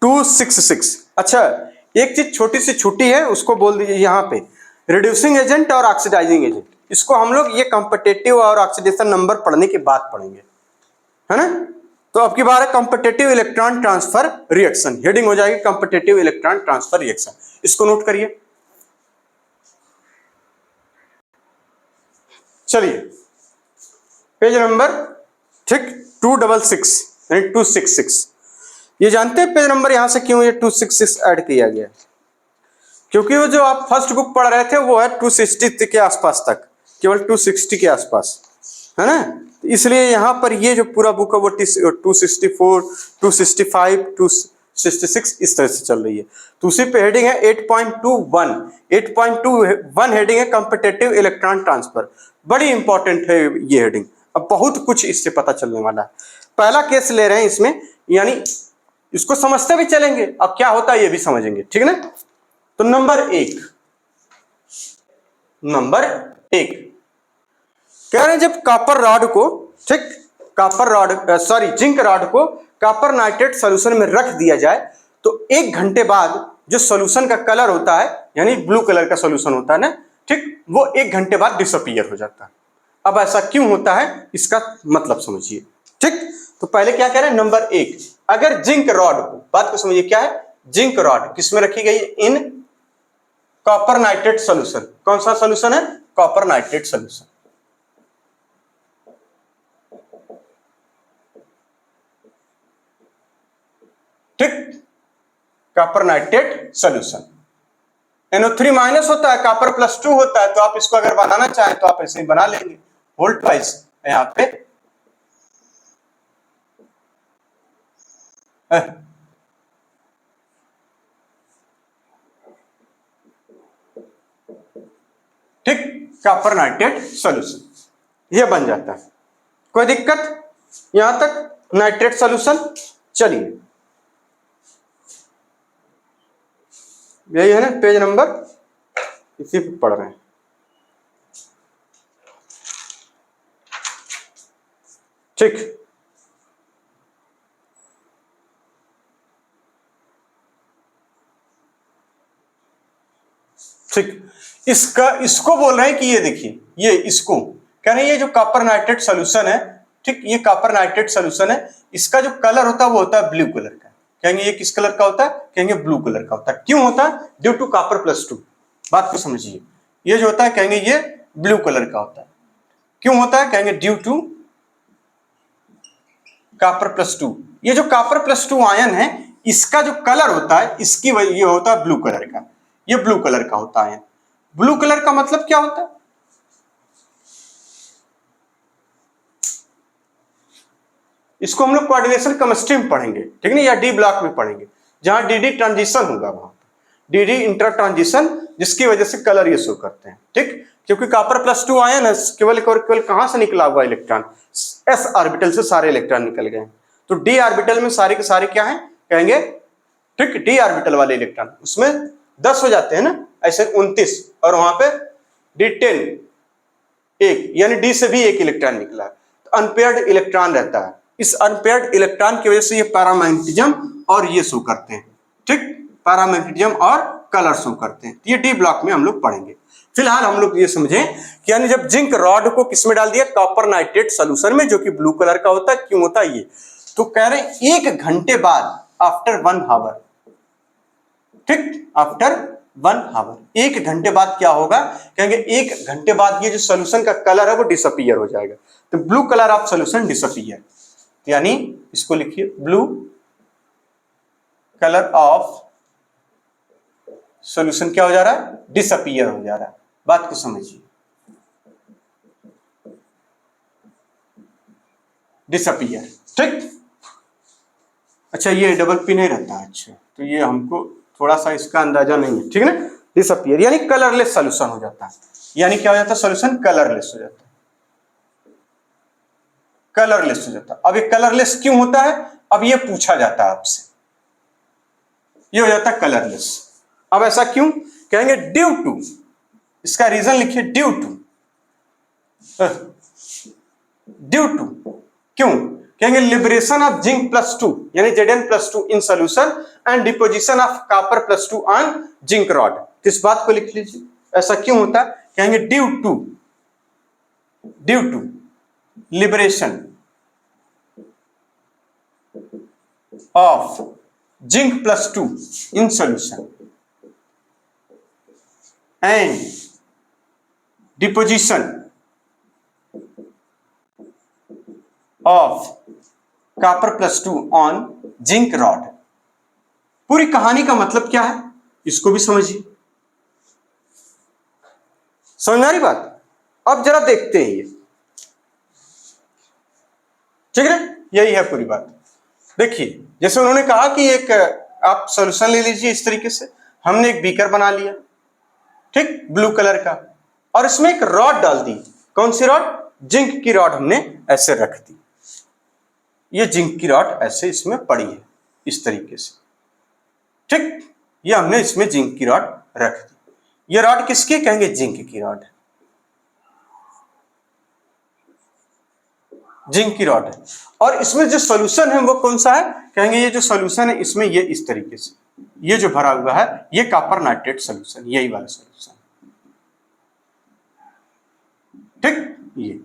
266। अच्छा, एक चीज छोटी सी छुट्टी है, उसको बोल दीजिए यहाँ पे, रिड्यूसिंग एजेंट और ऑक्सीडाइजिंग एजेंट। इसको हम लोग ये कॉम्पिटिटिव और ऑक्सीडेशन नंबर पढ़ने के बाद पढ़ेंगे, है ना। तो अब की बार है competitive electron transfer reaction, heading हो जाएगी कॉम्पिटिटिव इलेक्ट्रॉन ट्रांसफर रिएक्शन। इसको नोट करिए। चलिए पेज नंबर, ठीक, 266 ये जानते हैं पेज नंबर यहां से क्यों ये 266 ऐड किया गया, क्योंकि वो जो आप फर्स्ट बुक पढ़ रहे थे वो है 260 के आसपास तक, केवल 260 के आसपास, है ना। इसलिए यहां पर ये जो पूरा बुक है वो 264, 265, 266 इस तरह से चल रही है। तो उसी पे हेडिंग है 8.21 हेडिंग है कॉम्पिटिटिव इलेक्ट्रॉन ट्रांसफर। बड़ी इंपॉर्टेंट है ये हेडिंग, अब बहुत कुछ इससे पता चलने वाला है। पहला केस ले रहे हैं इसमें, यानी इसको समझते भी चलेंगे, अब क्या होता है ये भी समझेंगे, ठीक है ना। तो नंबर एक कह रहे हैं जब कॉपर रॉड को, ठीक, copper rod sorry zinc rod को कॉपर नाइट्रेट सॉल्यूशन में रख दिया जाए तो 1 घंटे बाद जो सॉल्यूशन का कलर होता है, यानी ब्लू कलर का सॉल्यूशन होता है ना, ठीक, वो 1 घंटे बाद डिसअपीयर हो जाता है। अब ऐसा क्यों होता है, इसका मतलब समझिए, ठीक। तो पहले क्या कह रहे हैं, नंबर 1, अगर जिंक रॉड को, बात को समझिए, क्या है, जिंक रॉड किसमें रखी गई, इन कॉपर नाइट्रेट सॉल्यूशन। कौन सा सॉल्यूशन है, कॉपर नाइट्रेट सॉल्यूशन। ठीक, copper nitrate solution. NO3 minus होता है, कॉपर +2 होता है, तो आप इसको अगर बनाना चाहें तो आप ऐसे ही बना लेंगे, वोल्ट वाइज यहां पे ठीक, कॉपर नाइट्रेट सॉल्यूशन ये बन जाता है। कोई दिक्कत यहां तक, नाइट्रेट सॉल्यूशन। चलिए यही है ना, पेज नंबर इसी पे पढ़ रहे हैं। ठीक, ठीक, इसको बोल रहे हैं कि ये देखिए, ये इसको कह रहे हैं, ये जो कॉपर नाइट्रेट सॉल्यूशन है, ठीक, ये कॉपर नाइट्रेट सॉल्यूशन है, इसका जो कलर होता है वो होता है ब्लू कलर का। कहेंगे ये किस कलर का होता है, कहेंगे ब्लू कलर का होता है। क्यों होता है, ड्यू टू कॉपर +2। बात को समझिए, ये जो होता है कहेंगे ये ब्लू कलर का होता है। क्यों होता है, कहेंगे ड्यू टू कॉपर +2। ये जो कॉपर +2 आयन है, इसका जो कलर होता है, इसकी वजह ये होता है ब्लू कलर का, ये ब्लू कलर का होता है। ब्लू कलर का मतलब क्या होता है, इसको हम लोग कोऑर्डिनेशन केमिस्ट्री में पढ़ेंगे, ठीक है ना, या डी ब्लॉक में पढ़ेंगे, जहां डी ट्रांजिशन होगा, वहां डी इंटर ट्रांजिशन, जिसकी वजह से कलर ये शो करते हैं। ठीक, क्योंकि कॉपर +2 आयन है, केवल कहां से निकला हुआ इलेक्ट्रॉन, s ऑर्बिटल से सारे इलेक्ट्रॉन निकल गए। तो डी ऑर्बिटल में सारे के सारे क्या हैं, कहेंगे, ठीक, डी ऑर्बिटल वाले इलेक्ट्रॉन, उसमें 10 हो जाते हैं ना, ऐसे 29, और वहां पे D10 1, यानी डी से भी 1 इलेक्ट्रॉन निकला है, तो अनपेयर्ड इलेक्ट्रॉन रहता है। इस अनपेयर्ड इलेक्ट्रॉन की वजह से ये पैरामैग्नेटिज्म और ये शो करते हैं, ठीक, पैरामैग्नेटिज्म और कलर शो करते हैं। ये डी ब्लॉक में हम लोग पढ़ेंगे। फिलहाल हम लोग ये समझें कि यानी जब जिंक रॉड को किसमें डाल दिया, कॉपर नाइट्रेट सॉल्यूशन में, जो कि ब्लू कलर का होता है। क्यों होता है ये, तो कह रहे हैं 1 घंटे बाद, आफ्टर 1 आवर, ठीक, आफ्टर 1 आवर, 1 घंटे बाद क्या होगा, कहेंगे 1 घंटे बाद ये जो सॉल्यूशन का कलर है वो डिसअपीयर हो जाएगा। तो blue colour of solution disappear. यानी इसको लिखिए ब्लू कलर ऑफ सॉल्यूशन क्या हो जा रहा है, डिसअपीयर हो जा रहा है। बात को समझिए, डिसअपीयर, ठीक। अच्छा ये डबल पी नहीं रहता, अच्छा तो ये हमको थोड़ा सा इसका अंदाजा नहीं है, ठीक है ना। डिसअपीयर यानी कलरलेस सॉल्यूशन हो जाता है, यानी क्या हो जाता है, सॉल्यूशन कलरलेस हो जाता है, कलरलेस हो जाता है। अब ये कलरलेस क्यों होता है, अब ये पूछा जाता है आपसे, ये हो जाता है कलरलेस। अब ऐसा क्यों, कहेंगे ड्यू टू, इसका रीजन लिखिए ड्यू टू, ड्यू टू क्यों, कहेंगे लिबरेशन ऑफ जिंक +2 यानी Zn+2 in solution and deposition of copper +2 on zinc rod. इस बात को लिख लीजिए, ऐसा क्यों होता है, कहेंगे due to liberation of zinc +2 in solution and deposition of copper +2 on zinc rod. पूरी कहानी का मतलब क्या है, इसको भी समझिए, समझ आ रही बात। अब जरा देखते हैं ये, ठीक है, यही है पूरी बात। देखिए जैसे उन्होंने कहा कि एक आप सॉल्यूशन ले लीजिए इस तरीके से, हमने एक बीकर बना लिया, ठीक, ब्लू कलर का, और इसमें एक रॉड डाल दी। कौन सी रॉड, जिंक की रॉड हमने ऐसे रख दी, ये जिंक की रॉड ऐसे इसमें पड़ी है इस तरीके से, ठीक, ये हमने इसमें जिंक की रॉड रख दी। ये रॉड किसकी, कहेंगे जिंक की रॉड है, जिंक की रॉड है। और इसमें जो सॉल्यूशन है वो कौन सा है, कहेंगे ये जो सॉल्यूशन है इसमें ये इस तरीके से, ये जो भरा हुआ है ये कॉपर नाइट्रेट सॉल्यूशन, यही वाला सॉल्यूशन, ठीक। ये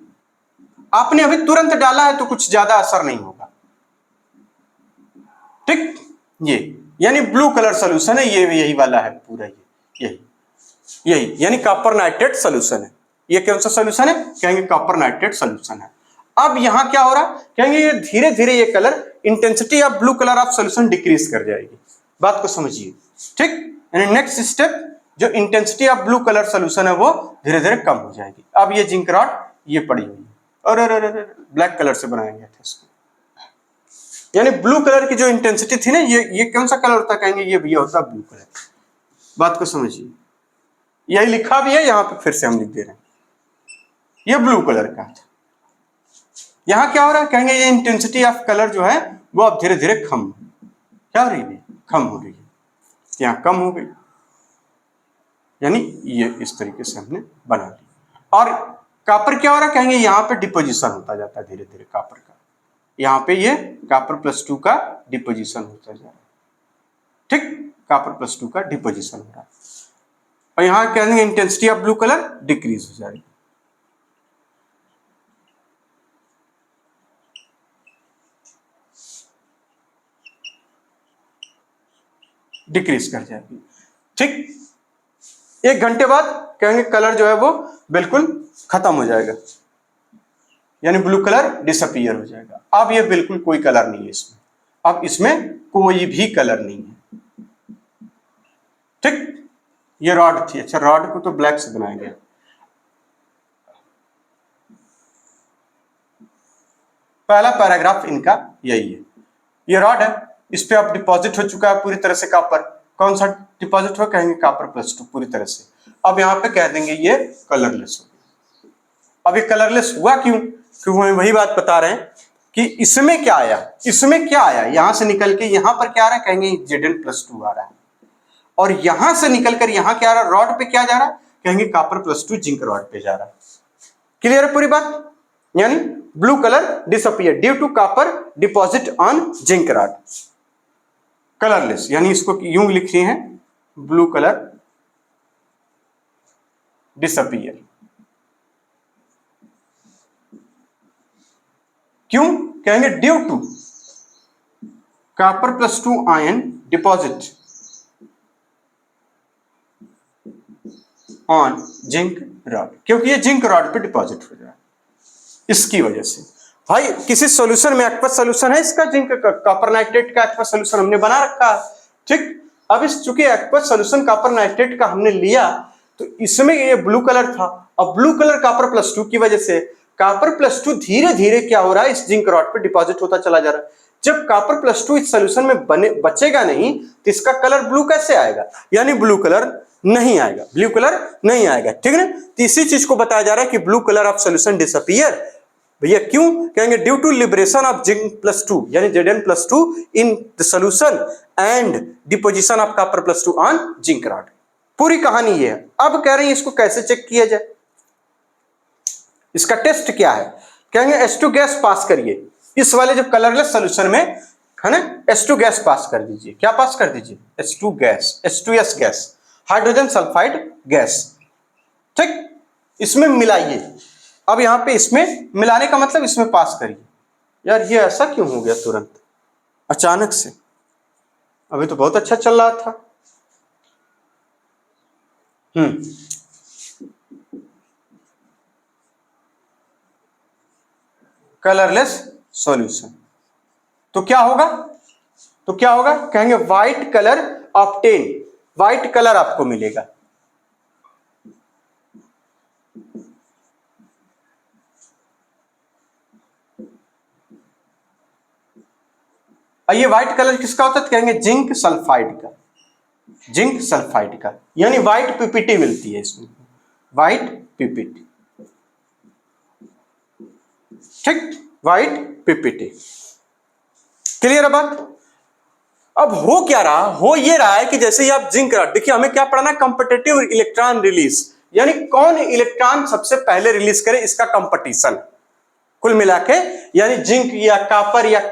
आपने अभी तुरंत डाला है तो कुछ ज्यादा असर नहीं होगा, ठीक। ये यानी ब्लू कलर सॉल्यूशन है, ये यही वाला है पूरा, ये यही यानी कॉपर नाइट्रेट सॉल्यूशन है। ये कौन सा सॉल्यूशन है, कहेंगे कॉपर नाइट्रेट सॉल्यूशन है। अब यहां क्या हो रहा है, कहेंगे ये धीरे धीरे ये colour, intensity of blue colour of solution decrease कर जाएगी। बात को समझिए, ठीक, यानी नेक्स्ट स्टेप जो intensity of blue colour solution है वो धीरे धीरे कम हो जाएगी। अब ये जिंक रॉड ये पड़ी हुई है, और ब्लैक कलर से बनाया गया था इसको, यानी ब्लू कलर की जो इंटेंसिटी थी ना, ये कौन सा कलर होता है, कहेंगे ये भी होता ब्लू कलर। बात को समझिए, यही लिखा भी है यहां पे, फिर से हम लिख दे रहे हैं, ये ब्लू कलर का था। यहां क्या हो रहा है, कहेंगे ये इंटेंसिटी ऑफ कलर जो है वो अब धीरे धीरे कम, क्या हो रही है, कम हो रही है, यहां कम हो गई, यानी ये इस तरीके से हमने बना लिया। और कॉपर क्या हो रहा है, कहेंगे यहां पे डिपोजिशन होता जाता है धीरे धीरे कॉपर का, यहां पे ये कॉपर +2 का डिपोजिशन होता जा रहा है, ठीक, कॉपर +2 का डिपोजिशन हो रहा है, और यहां कहेंगे intensity of blue colour decrease हो जाएगी। डिक्रीज कर जाएगी, ठीक। 1 घंटे बाद कहेंगे कलर जो है वो बिल्कुल खत्म हो जाएगा, यानी ब्लू कलर डिसअपीयर हो जाएगा। अब ये बिल्कुल कोई कलर नहीं है इसमें, अब इसमें कोई भी कलर नहीं है, ठीक। ये रॉड थी, अच्छा रॉड को तो ब्लैक से बनाया गया, पहला पैराग्राफ इनका यही है। ये रॉड है, इस पे अब डिपॉजिट हो चुका है पूरी तरह से कॉपर, कौन सा डिपॉजिट हो, कहेंगे कॉपर +2 पूरी तरह से। अब यहां पे कह देंगे ये कलरलेस हो गया। अब ये कलरलेस हुआ क्यों, क्योंकि वही बात बता रहे हैं कि इसमें क्या आया, इसमें क्या आया, यहां से निकल के यहां पर क्या आ रहा है, कहेंगे Zn+2 आ रहा है, और यहां से निकलकर यहां क्या आ रहा है, रॉड पे क्या जा रहा है, कहेंगे कॉपर +2 जिंक रॉड पे जा रहा है। क्लियर है पूरी बात, यानी blue colour disappear due to copper deposit on zinc rod, colourless, यानी इसको यूं लिखते हैं ब्लू कलर डिसअपीयर। क्यों, कहेंगे due to copper +2 ion deposit on zinc rod, क्योंकि ये जिंक रॉड पे डिपॉजिट हो जाए इसकी वजह से। भाई किसी सॉल्यूशन में एक्वस सॉल्यूशन है इसका जिंक का, कॉपर नाइट्रेट का एक्वस सॉल्यूशन हमने बना रखा है, ठीक। अब इस चूंकि एक्वस सॉल्यूशन कॉपर नाइट्रेट का हमने लिया तो इसमें ये ब्लू कलर था, अब ब्लू कलर कॉपर प्लस 2 की वजह से कॉपर प्लस 2 धीरे धीरे क्या हो रहा है, इस जिंक रॉड पे डिपॉजिट होता चला जा रहा है। जब कॉपर प्लस 2 इस सॉल्यूशन में बचेगा नहीं तो इसका कलर ब्लू कैसे आएगा, यानी ब्लू कलर नहीं आएगा, ब्लू कलर नहीं आएगा, ठीक है ना। तो इसी चीज को बताया जा रहा है कि blue colour of solution disappear. भैया क्यों, कहेंगे due to liberation of zinc plus 2 यानी Zn+2 in the solution and deposition of copper plus 2 on zinc rod. पूरी कहानी ये है। अब कह रहे हैं इसको कैसे चेक किया जाए, इसका टेस्ट क्या है, कहेंगे H2 गैस पास करिए इस वाले जो कलरलेस सॉल्यूशन में है ना, H2 गैस पास कर दीजिए। क्या पास कर दीजिए, H2 gas, H2S gas, hydrogen sulphide gas, ठीक। इसमें मिलाइए। अब यहां पे इसमें मिलाने का मतलब इसमें पास करिए। यार ये ऐसा क्यों हो गया तुरंत अचानक से, अभी तो बहुत अच्छा चल रहा था। कलरलेस सॉल्यूशन तो क्या होगा, कहेंगे white colour obtain, white colour आपको मिलेगा। ये व्हाइट कलर किसका होता है, तो कहेंगे जिंक सल्फाइड का, जिंक सल्फाइड का, यानी व्हाइट पीपीटी मिलती है इसमें, व्हाइट पीपीटी, ठीक, व्हाइट पीपीटी। क्लियर है बात। अब हो क्या रहा, हो ये रहा है कि जैसे ही आप जिंक रॉड, देखिए हमें क्या पढ़ना, कंपटीटिव इलेक्ट्रॉन रिलीज, यानी कौन इलेक्ट्रॉन सबसे पहले रिलीज करे इसका कंपटीशन कुल मिला के, यानी जिंक या कॉपर या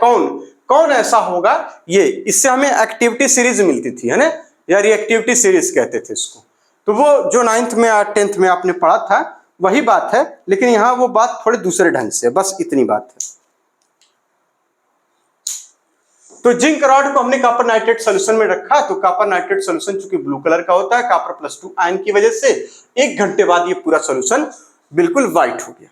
कौन ऐसा होगा ये, इससे हमें एक्टिविटी सीरीज मिलती थी, है ना, या रिएक्टिविटी सीरीज कहते थे इसको। तो वो जो 9th में या 10th में आपने पढ़ा था वही बात है, लेकिन यहां वो बात थोड़े दूसरे ढंग से, बस इतनी बात है। तो जिंक रॉड को हमने कॉपर नाइट्रेट सॉल्यूशन में रखा, तो कॉपर नाइट्रेट सॉल्यूशन चूंकि ब्लू कलर का होता है कॉपर प्लस 2 आयन की वजह से, 1 घंटे बाद ये पूरा सॉल्यूशन बिल्कुल व्हाइट हो गया।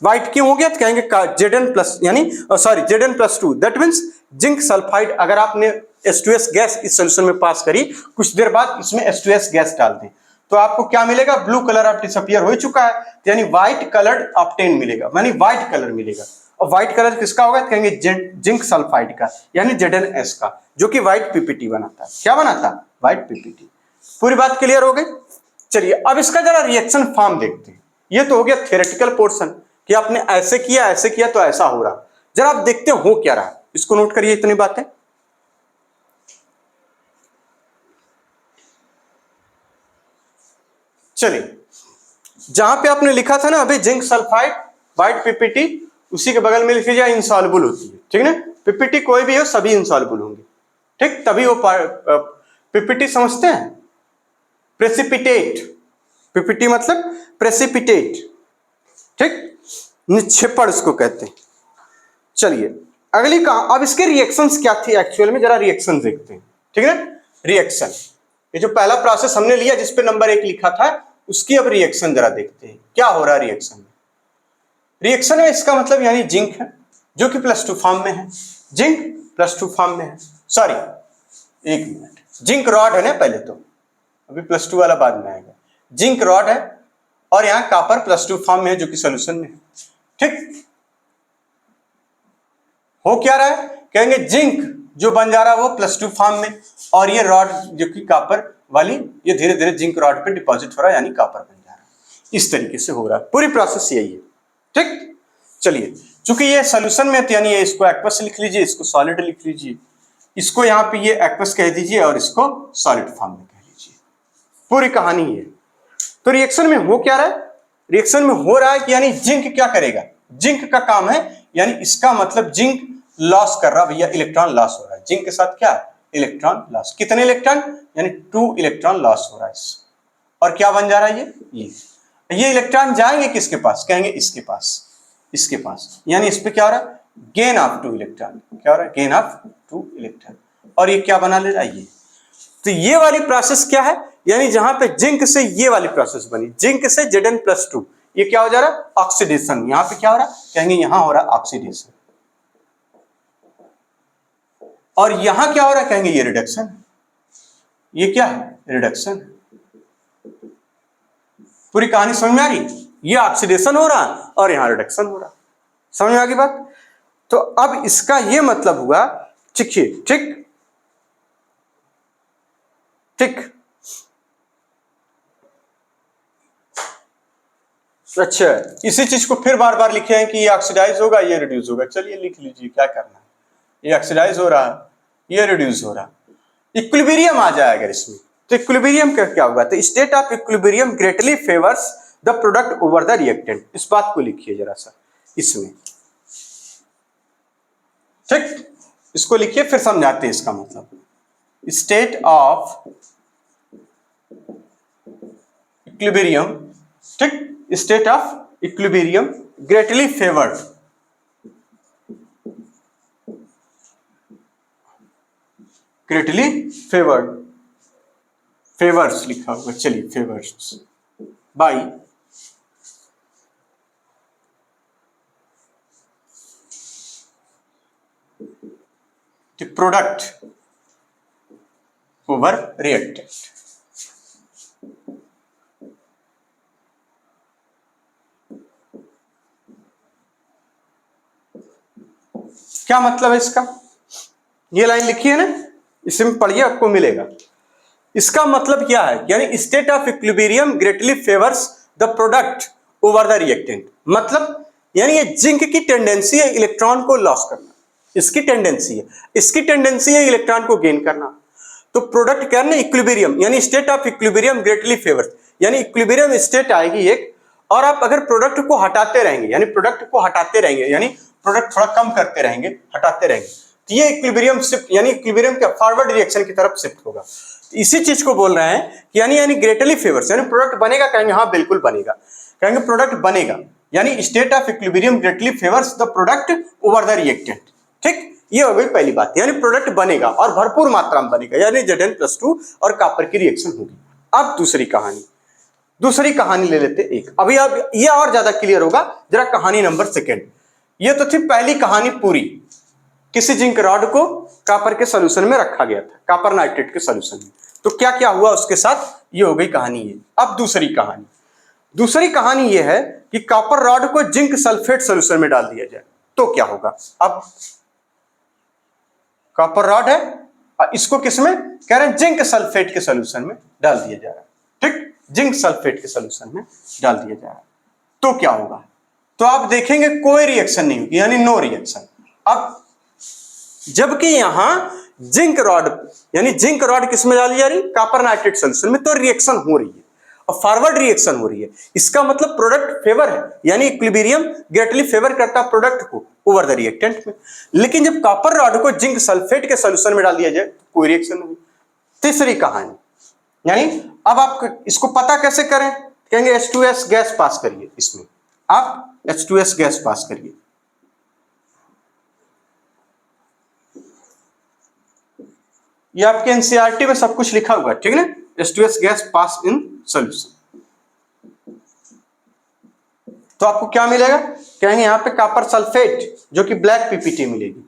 व्हाइट क्यों हो गया, तो कहेंगे Zn+ यानी Zn+2 that means zinc sulphide. अगर आपने H2S गैस इस सॉल्यूशन में पास करी, कुछ देर बाद इसमें H2S गैस डाल दें तो आपको क्या मिलेगा, ब्लू कलर ऑफ डिसअपीयर हो चुका है, यानी व्हाइट कलर्ड ऑब्टेन मिलेगा, यानी व्हाइट कलर मिलेगा। और व्हाइट कलर किसका होगा, कहेंगे जिंक सल्फाइड का, यानी Zns का, जो कि व्हाइट पीपीटी बनाता है। क्या बनाता है, व्हाइट पीपीटी। पूरी बात क्लियर हो गई। चलिए अब इसका जरा रिएक्शन फॉर्म देखते हैं। ये तो हो गया थियोरेटिकल पोर्शन कि आपने ऐसे किया तो ऐसा हो रहा, जरा आप देखते हो क्या रहा, इसको नोट करिए इतनी बातें। चलिए जहां पे आपने लिखा था ना अभी जिंक सल्फाइड व्हाइट पीपीटी, उसी के बगल में लिख लीजिए इनसॉल्युबल होती है, ठीक है ना। पीपीटी कोई भी हो सभी इनसॉल्युबल होंगे, ठीक, तभी वो पीपीटी समझते हैं, प्रेसिपिटेट, पीपीटी मतलब प्रेसिपिटेट, ठीक, निक्षेपण इसको कहते हैं। चलिए अगली कहा, अब इसके रिएक्शंस क्या थी एक्चुअल में, जरा रिएक्शन देखते हैं, ठीक है ना। रिएक्शन, ये जो पहला प्रोसेस हमने लिया जिस पे नंबर 1 लिखा था, उसकी अब रिएक्शन जरा देखते हैं क्या हो रहा है रिएक्शन में। रिएक्शन में इसका मतलब यानी जिंक है जो कि +2 फॉर्म में है, जिंक +2 फॉर्म में है, सॉरी एक मिनट, जिंक रॉड है ना पहले, तो अभी +2 वाला बाद में आएगा। जिंक रॉड है और यहां कॉपर +2 फॉर्म में है जो कि सॉल्यूशन में है, ठीक। हो क्या रहा है, कहेंगे जिंक जो बन जा रहा है वो +2 फॉर्म में, और ये रॉड जो कि कॉपर वाली ये धीरे धीरे जिंक रॉड पे डिपॉजिट हो रहा है, यानी कॉपर बन जा रहा है। इस तरीके से हो रहा है, पूरी प्रोसेस यही है, ठीक। चलिए चूंकि ये सॉल्यूशन में है, यानी ये इसको एक्वस लिख लीजिए, इसको सॉलिड लिख लीजिए, इसको यहाँ पे ये एक्वस कह दीजिए और इसको सॉलिड फॉर्म में कह लीजिए। पूरी कहानी है। तो रिएक्शन में हो क्या रहा है, रिएक्शन में हो रहा है कि यानी जिंक क्या करेगा, जिंक का काम है, यानी इसका मतलब जिंक लॉस कर रहा, भैया इलेक्ट्रॉन लॉस हो रहा है जिंक के साथ, क्या इलेक्ट्रॉन लॉस, कितने इलेक्ट्रॉन, यानी 2 इलेक्ट्रॉन लॉस हो रहा है। और क्या बन जा रहा है ये इलेक्ट्रॉन जाएंगे किसके पास, कहेंगे इसके पास, इसके पास, यानी इस पे क्या हो रहा है, गेन ऑफ 2 इलेक्ट्रॉन, क्या हो रहा है, गेन ऑफ 2 इलेक्ट्रॉन, और ये क्या बना ले रहा है ये। तो ये वाली प्रोसेस क्या है, यानी जहां पे जिंक से ये वाली प्रोसेस बनी, जिंक से Zn+2, ये क्या हो जा रहा है, ऑक्सीडेशन। यहां पे क्या हो रहा है, कहेंगे यहां हो रहा है ऑक्सीडेशन, और यहां क्या हो रहा है, कहेंगे ये रिडक्शन। ये क्या है, रिडक्शन। पूरी कहानी समझ में आ रही, ये ऑक्सीडेशन हो रहा है और यहां रिडक्शन हो रहा है। समझ में आ गई बात। तो अब इसका ये मतलब हुआ, ठीक है, ठीक ठीक। अच्छा, इसी चीज को फिर बार बार लिखे हैं कि ये ऑक्सीडाइज होगा, ये रिड्यूस होगा। चलिए लिख लीजिए, क्या करना है। ये ऑक्सीडाइज हो रहा है, ये रिड्यूस हो रहा है, इक्विलिब्रियम आ जाए अगर इसमें, तो इक्विलिब्रियम का क्या होगा, तो state of equilibrium greatly favours the product over the reactant. इस बात को लिखिए जरा सा इसमें, ठीक। इसको लिखिए, फिर समझाते हैं इसका मतलब। स्टेट ऑफ इक्विलिब्रियम, ठीक, state of equilibrium greatly favoured, greatly favoured, favours लिखा होगा, चलिए favours by the product over reactant. क्या मतलब है इसका, ये लाइन लिखी है ना, इसमें पढ़िए आपको मिलेगा। इसका मतलब क्या है, यानी state of equilibrium greatly favours the product over the reactant. मतलब यानी ये जिंक की टेंडेंसी है इलेक्ट्रॉन को लॉस करना, इसकी टेंडेंसी है, इसकी टेंडेंसी है इलेक्ट्रॉन को गेन करना। तो प्रोडक्ट क्या है, इक्विलिब्रियम, यानी state of equilibrium greatly favours, यानी इक्विलिब्रियम स्टेट आएगी एक, और आप अगर प्रोडक्ट को हटाते रहेंगे, यानी प्रोडक्ट को हटाते रहेंगे, यानी प्रोडक्ट थोड़ा कम करते रहेंगे, हटाते रहेंगे, तो ये इक्विलिब्रियम शिफ्ट, यानी इक्विलिब्रियम क्या फॉरवर्ड रिएक्शन की तरफ शिफ्ट होगा। इसी चीज को बोल रहे हैं कि यानी ग्रेटली फेवर्स, यानी प्रोडक्ट बनेगा, कहेंगे हाँ बिल्कुल बनेगा, कहेंगे प्रोडक्ट बनेगा, यानी state of equilibrium greatly favours the product over the reactant. ठीक, ये हो गई पहली बात, यानी प्रोडक्ट बनेगा और भरपूर मात्रा में बनेगा, यानी Zn+2 और कॉपर की रिएक्शन होगी। अब दूसरी कहानी, दूसरी कहानी ले लेते एक, अभी अब ये और ज्यादा क्लियर होगा, जरा कहानी नंबर सेकेंड। ये तो थी पहली कहानी पूरी, किसी जिंक रॉड को कॉपर के सोल्यूशन में रखा गया था, कॉपर नाइट्रेट के सोल्यूशन में, तो क्या क्या हुआ उसके साथ, ये हो गई कहानी ये। अब दूसरी कहानी, दूसरी कहानी ये है कि कॉपर रॉड को जिंक सल्फेट सोल्यूशन में डाल दिया जाए तो क्या होगा। अब कॉपर रॉड है, इसको किसमें कह रहे हैं, जिंक सल्फेट के सोल्यूशन में डाल दिया जा रहा है, ठीक, जिंक सल्फेट के सोल्यूशन में डाल दिया जा रहा है, तो क्या होगा। तो आप देखेंगे कोई रिएक्शन नहीं होगी, यानी नो रिएक्शन। अब जबकि यहां जिंक रॉड, यानी जिंक रॉड किसमें डाली जा रही, कॉपर नाइट्रेट सोल्यूशन में, तो रिएक्शन हो रही है और फॉरवर्ड रिएक्शन हो रही है। इसका मतलब प्रोडक्ट फेवर है, यानी इक्विलिब्रियम ग्रेटली फेवर करता है प्रोडक्ट को ओवर द रिएक्टेंट में। लेकिन जब कॉपर रॉड को जिंक सल्फेट के सोल्यूशन में डाल दिया जाए तो कोई रिएक्शन नहीं। तीसरी कहानी, यानी अब आप इसको पता कैसे करें, कहेंगे H2S गैस पास करिए, इसमें आप H2S गैस पास करिए। ये आपके एनसीईआरटी में सब कुछ लिखा हुआ है, ठीक है ना, H2S gas pass in solution. तो आपको क्या मिलेगा, कहेंगे यहां पे कॉपर सल्फेट जो कि ब्लैक पीपीटी मिलेगी,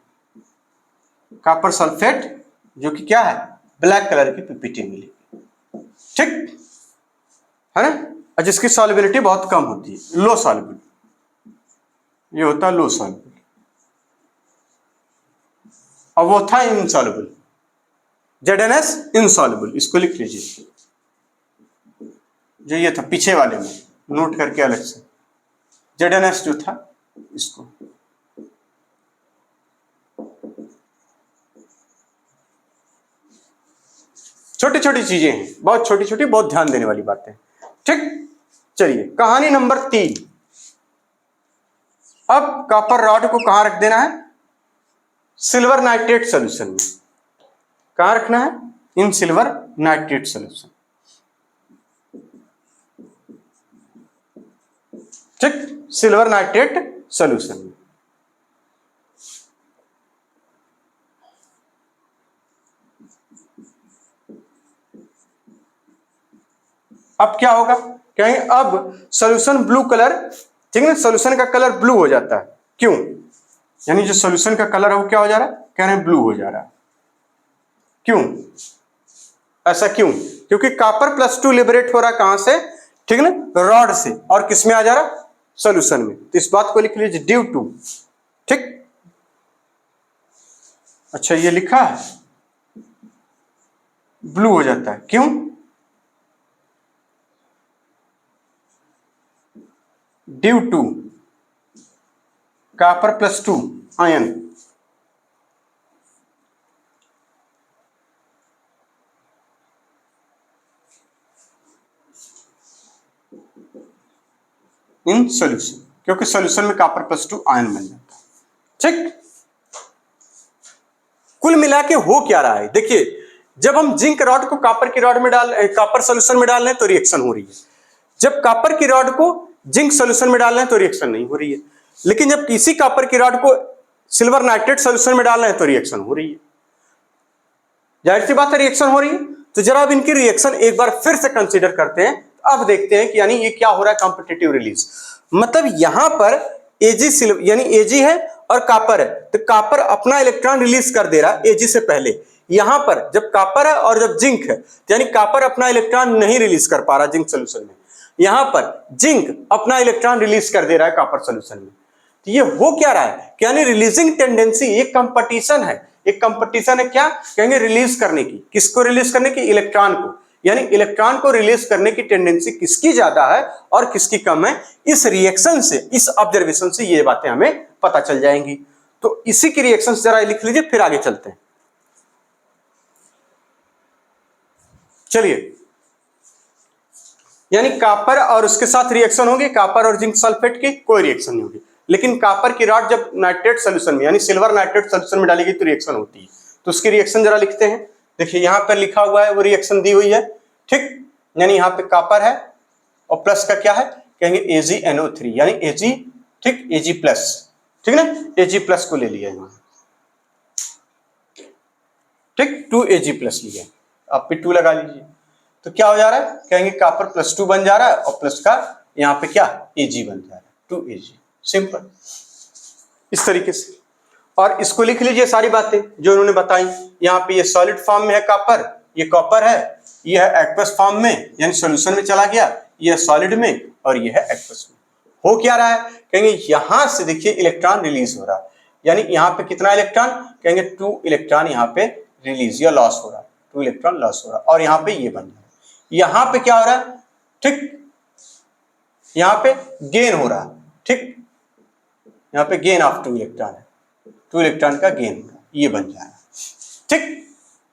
कॉपर सल्फेट जो कि क्या है, ब्लैक कलर की पीपीटी मिलेगी, ठीक है ना, और जिसकी सॉल्युबिलिटी बहुत कम होती है, लो सॉल्युबल, ये होता है लो सॉल्युबल, और वो था इनसॉल्युबल, ZnS इनसॉल्युबल, इसको लिख लीजिए, जो ये था पीछे वाले में नोट करके अलग से, ZnS जो था इसको, छोटी छोटी चीजें हैं, बहुत छोटी छोटी, बहुत ध्यान देने वाली बातें, ठीक। चलिए कहानी नंबर 3। अब कॉपर रॉड को कहां रख देना है, सिल्वर नाइट्रेट सोल्यूशन में, कहां रखना है, इन सिल्वर नाइट्रेट सोल्यूशन, ठीक, सिल्वर नाइट्रेट सोल्यूशन में। अब क्या होगा, कहेंगे अब सॉल्यूशन ब्लू कलर, ठीक है, सॉल्यूशन का कलर ब्लू हो जाता है। क्यों? यानी जो सॉल्यूशन का कलर है वो क्या हो जा रहा है, कह रहे हैं ब्लू हो जा रहा है। क्यों ऐसा? क्यों? क्योंकि कॉपर +2 लिबरेट हो रहा है कहां से, ठीक है ना, रॉड से, और किस में आ जा रहा है, सॉल्यूशन में। तो इस बात को लिख लीजिए ड्यू टू, ठीक। अच्छा ये लिखा है ब्लू हो जाता है, क्यों? Due to copper +2 ion in solution, क्योंकि सॉल्यूशन में कॉपर +2 आयन बन जाता है, ठीक। कुल मिला के हो क्या रहा है, देखिए जब हम जिंक रॉड को कॉपर की रॉड में कॉपर सॉल्यूशन में डाल रहे हैं तो रिएक्शन हो रही है, जब कॉपर की रॉड को जिंक सॉल्यूशन में डाल रहे हैं तो रिएक्शन नहीं हो रही है, लेकिन जब किसी कॉपर की रॉड को सिल्वर नाइट्रेट सॉल्यूशन में डाल रहे हैं तो रिएक्शन हो रही है। जाहिर सी बात है रिएक्शन हो रही है। तो जरा अब इनकी रिएक्शन एक बार फिर से कंसीडर करते हैं। अब देखते हैं कि यानी ये क्या हो रहा है, कॉम्पिटिटिव रिलीज। मतलब यहां पर एजी सिल्वर यानी एजी है और कॉपर है, तो कॉपर अपना इलेक्ट्रॉन रिलीज कर दे रहा है एजी से पहले। यहां पर जब कॉपर है और जब जिंक है, यानी कॉपर अपना इलेक्ट्रॉन नहीं रिलीज कर पा रहा जिंक सोल्यूशन में, यहां पर जिंक अपना इलेक्ट्रॉन रिलीज कर दे रहा है कॉपर सोल्यूशन में। तो ये हो क्या रहा है, यानी रिलीजिंग टेंडेंसी, एक कंपटीशन है, एक कंपटीशन है, क्या कहेंगे, रिलीज करने की। किसको रिलीज करने की? इलेक्ट्रॉन को। यानी इलेक्ट्रॉन को रिलीज करने की टेंडेंसी किसकी ज्यादा है और किसकी कम है, इस रिएक्शन से, इस ऑब्जर्वेशन से ये बातें हमें पता चल जाएंगी। तो इसी की रिएक्शन जरा लिख लीजिए, फिर आगे चलते हैं। चलिए, यानी कॉपर और उसके साथ रिएक्शन होगी, कॉपर और जिंक सल्फेट की कोई रिएक्शन नहीं होगी, लेकिन कॉपर की रॉड जब नाइट्रेट सोल्यूशन में यानी सिल्वर नाइट्रेट सोल्यूशन में डाली गई तो रिएक्शन होती है। तो उसकी रिएक्शन जरा लिखते हैं। देखिए यहां पर लिखा हुआ है, वो रिएक्शन दी हुई है, ठीक। यानी यहाँ पे कॉपर है और प्लस का क्या है, कहेंगे AgNO3 यानी Ag, ठीक, Ag+, ठीक ना, Ag+ को ले लिया यहाँ, ठीक, 2Ag+ लिया, आप पे 2 लगा लीजिए। तो क्या हो जा रहा है, कहेंगे कॉपर +2 बन जा रहा है और प्लस का यहाँ पे क्या Ag बन जा रहा है, 2Ag। सिंपल, इस तरीके से। और इसको लिख लीजिए सारी बातें जो उन्होंने बताई। यहाँ पे ये सॉलिड फॉर्म में है कॉपर, ये कॉपर है, ये है एक्वस फॉर्म में यानी सॉल्यूशन में चला गया, ये है सॉलिड में और ये है एक्वस में। हो क्या रहा है, कहेंगे यहां से देखिए इलेक्ट्रॉन रिलीज हो रहा है, यानी यहाँ पे कितना इलेक्ट्रॉन, कहेंगे 2 इलेक्ट्रॉन यहाँ पे रिलीज या लॉस हो रहा है, 2 इलेक्ट्रॉन लॉस हो रहा है। और यहाँ पे ये बन रहा है, यहाँ पे क्या हो रहा है, ठीक, यहाँ पे गेन हो रहा है, ठीक, यहाँ पे गेन ऑफ 2 इलेक्ट्रॉन है, 2 इलेक्ट्रॉन का गेन हो रहा है, ये बन जा रहा है, ठीक।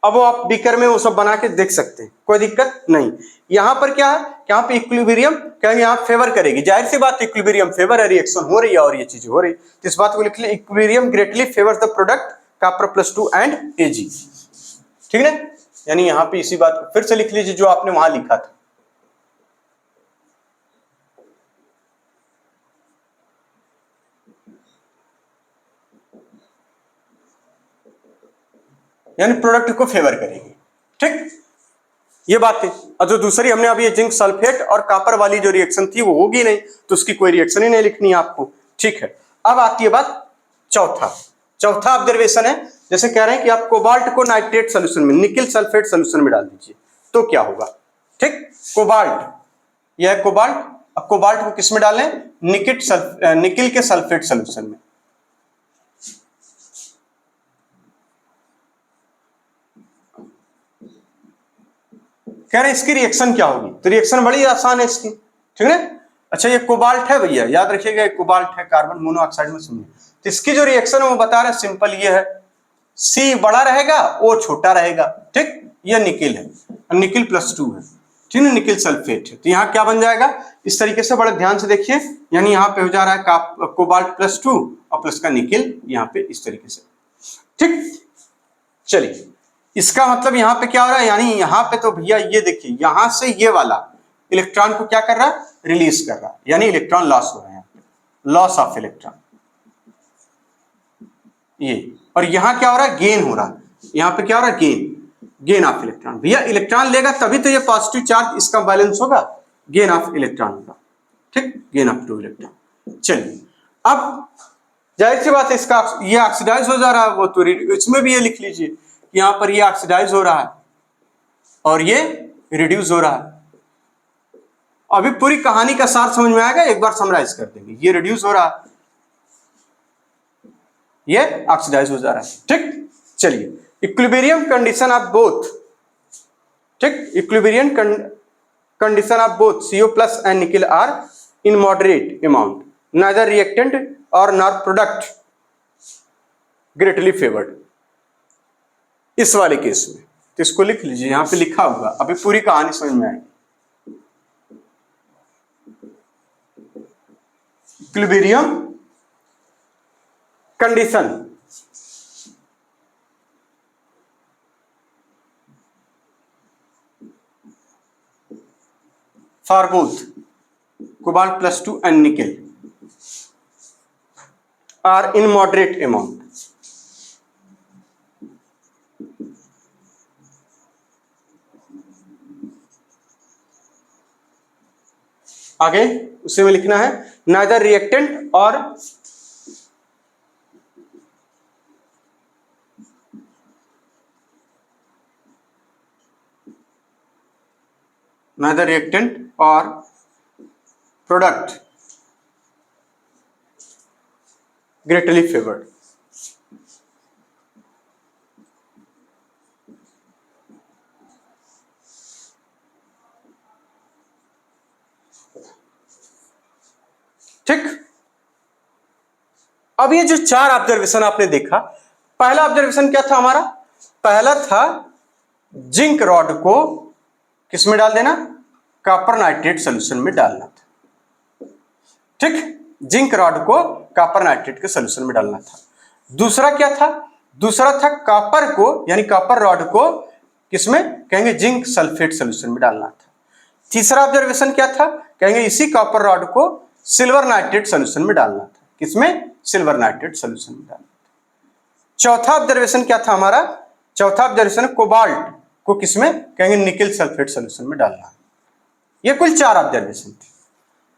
अब वो आप बीकर में वो सब बना के देख सकते हैं, कोई दिक्कत नहीं। यहां पर क्या है, यहाँ पे इक्विलिब्रियम कहेंगे यहाँ फेवर करेगी, जाहिर सी बात इक्विलिब्रियम फेवर है, रिएक्शन हो रही है और ये चीजें हो रही, तो इस बात को लिख लिया, equilibrium greatly favours the product copper +2 and Ag, ठीक है। यानी यहाँ पे इसी बात को फिर से लिख लीजिए जो आपने वहां लिखा था। यानी प्रोडक्ट को फेवर करेगी, ठीक, ये बात है। और जो दूसरी हमने अभी जिंक सल्फेट और कॉपर वाली जो रिएक्शन थी वो होगी नहीं, तो उसकी कोई रिएक्शन ही नहीं लिखनी है आपको, ठीक है। अब आती है बात चौथा ऑब्जर्वेशन है, जैसे कह रहे हैं कि आप कोबाल्ट को नाइट्रेट सोल्यूशन में, निकिल सल्फेट सोल्यूशन में डाल दीजिए तो क्या होगा, ठीक। कोबाल्ट, यह है कोबाल्ट, अब कोबाल्ट को किस में डालें, निकिल के सल्फेट सोल्यूशन में। कह रहे हैं इसकी रिएक्शन क्या होगी, तो रिएक्शन बड़ी आसान है इसकी, ठीक है। अच्छा ये कोबाल्ट है भैया, याद रखिएगा कोबाल्ट है, कार्बन मोनोऑक्साइड में सुनिए। तो इसकी जो रिएक्शन है वो बता रहे हैं, सिंपल ये है, C बड़ा रहेगा O छोटा रहेगा, ठीक। ये निकिल है, निकिल +2 है, ठीक है, निकिल सल्फेट है। तो यहाँ क्या बन जाएगा, इस तरीके से बड़े ध्यान से देखिए, यानी यहाँ पे हो जा रहा है कोबाल्ट +2 और प्लस का निकिल यहाँ पे इस तरीके से, ठीक। चलिए इसका मतलब यहाँ पे क्या हो रहा है, यानी यहाँ पे तो भैया ये देखिए, यहां से ये वाला इलेक्ट्रॉन को क्या कर रहा है, रिलीज कर रहा है, यानी इलेक्ट्रॉन लॉस हो रहा है, लॉस ऑफ इलेक्ट्रॉन ये। और यहां क्या हो रहा है, गेन हो रहा है, यहाँ पे क्या हो रहा है, गेन ऑफ इलेक्ट्रॉन। भैया इलेक्ट्रॉन लेगा तभी तो ये पॉजिटिव चार्ज इसका बैलेंस होगा, गेन ऑफ इलेक्ट्रॉन होगा, ठीक, गेन ऑफ 2 इलेक्ट्रॉन। चलिए अब जाहिर सी बात है इसका ये ऑक्सीडाइज हो जा रहा है, वो तो इसमें भी ये लिख लीजिए कि यहां पर ये ऑक्सीडाइज हो रहा है और ये रिड्यूस हो रहा है। अभी पूरी कहानी का सार समझ में आएगा, एक बार समराइज कर देंगे। ये रिड्यूस हो रहा है, ये ऑक्सीडाइज हो जा रहा है, ठीक। चलिए इक्विलिब्रियम कंडीशन ऑफ बोथ, ठीक, equilibrium condition of both CO plus and nickel are in moderate amount, neither reactant और नॉर प्रोडक्ट ग्रेटली फेवर्ड। इस वाले केस में तो इसको लिख लीजिए, यहां पे लिखा हुआ, अभी पूरी कहानी समझ में आएगी। Equilibrium condition for both cobalt plus 2 and nickel are in moderate amount. आगे उसे में लिखना है नाइदर रिएक्टेंट और neither reactant or product greatly favored। ठीक, अब ये जो 4 ऑब्जर्वेशन आपने देखा, पहला ऑब्जर्वेशन क्या था हमारा? पहला था जिंक रॉड को किस में डाल देना? कॉपर नाइट्रेट सोल्यूशन में डालना था, ठीक, जिंक रॉड को कॉपर नाइट्रेट के सोल्यूशन में डालना था। दूसरा क्या था? दूसरा था कॉपर को यानी कॉपर रॉड को किसमें कहेंगे? जिंक सल्फेट सोल्यूशन में डालना था। तीसरा ऑब्जर्वेशन क्या था? कहेंगे इसी कॉपर रॉड को सिल्वर नाइट्रेट सोल्यूशन में डालना था। किसमें? सिल्वर नाइट्रेट सोल्यूशन में डालना था। चौथा ऑब्जर्वेशन क्या था हमारा? चौथा ऑब्जर्वेशन कोबाल्ट को किसमें कहेंगे? निकल सल्फेट सोल्यूशन में डालना। ये कुल 4 ऑब्जर्वेशन थे,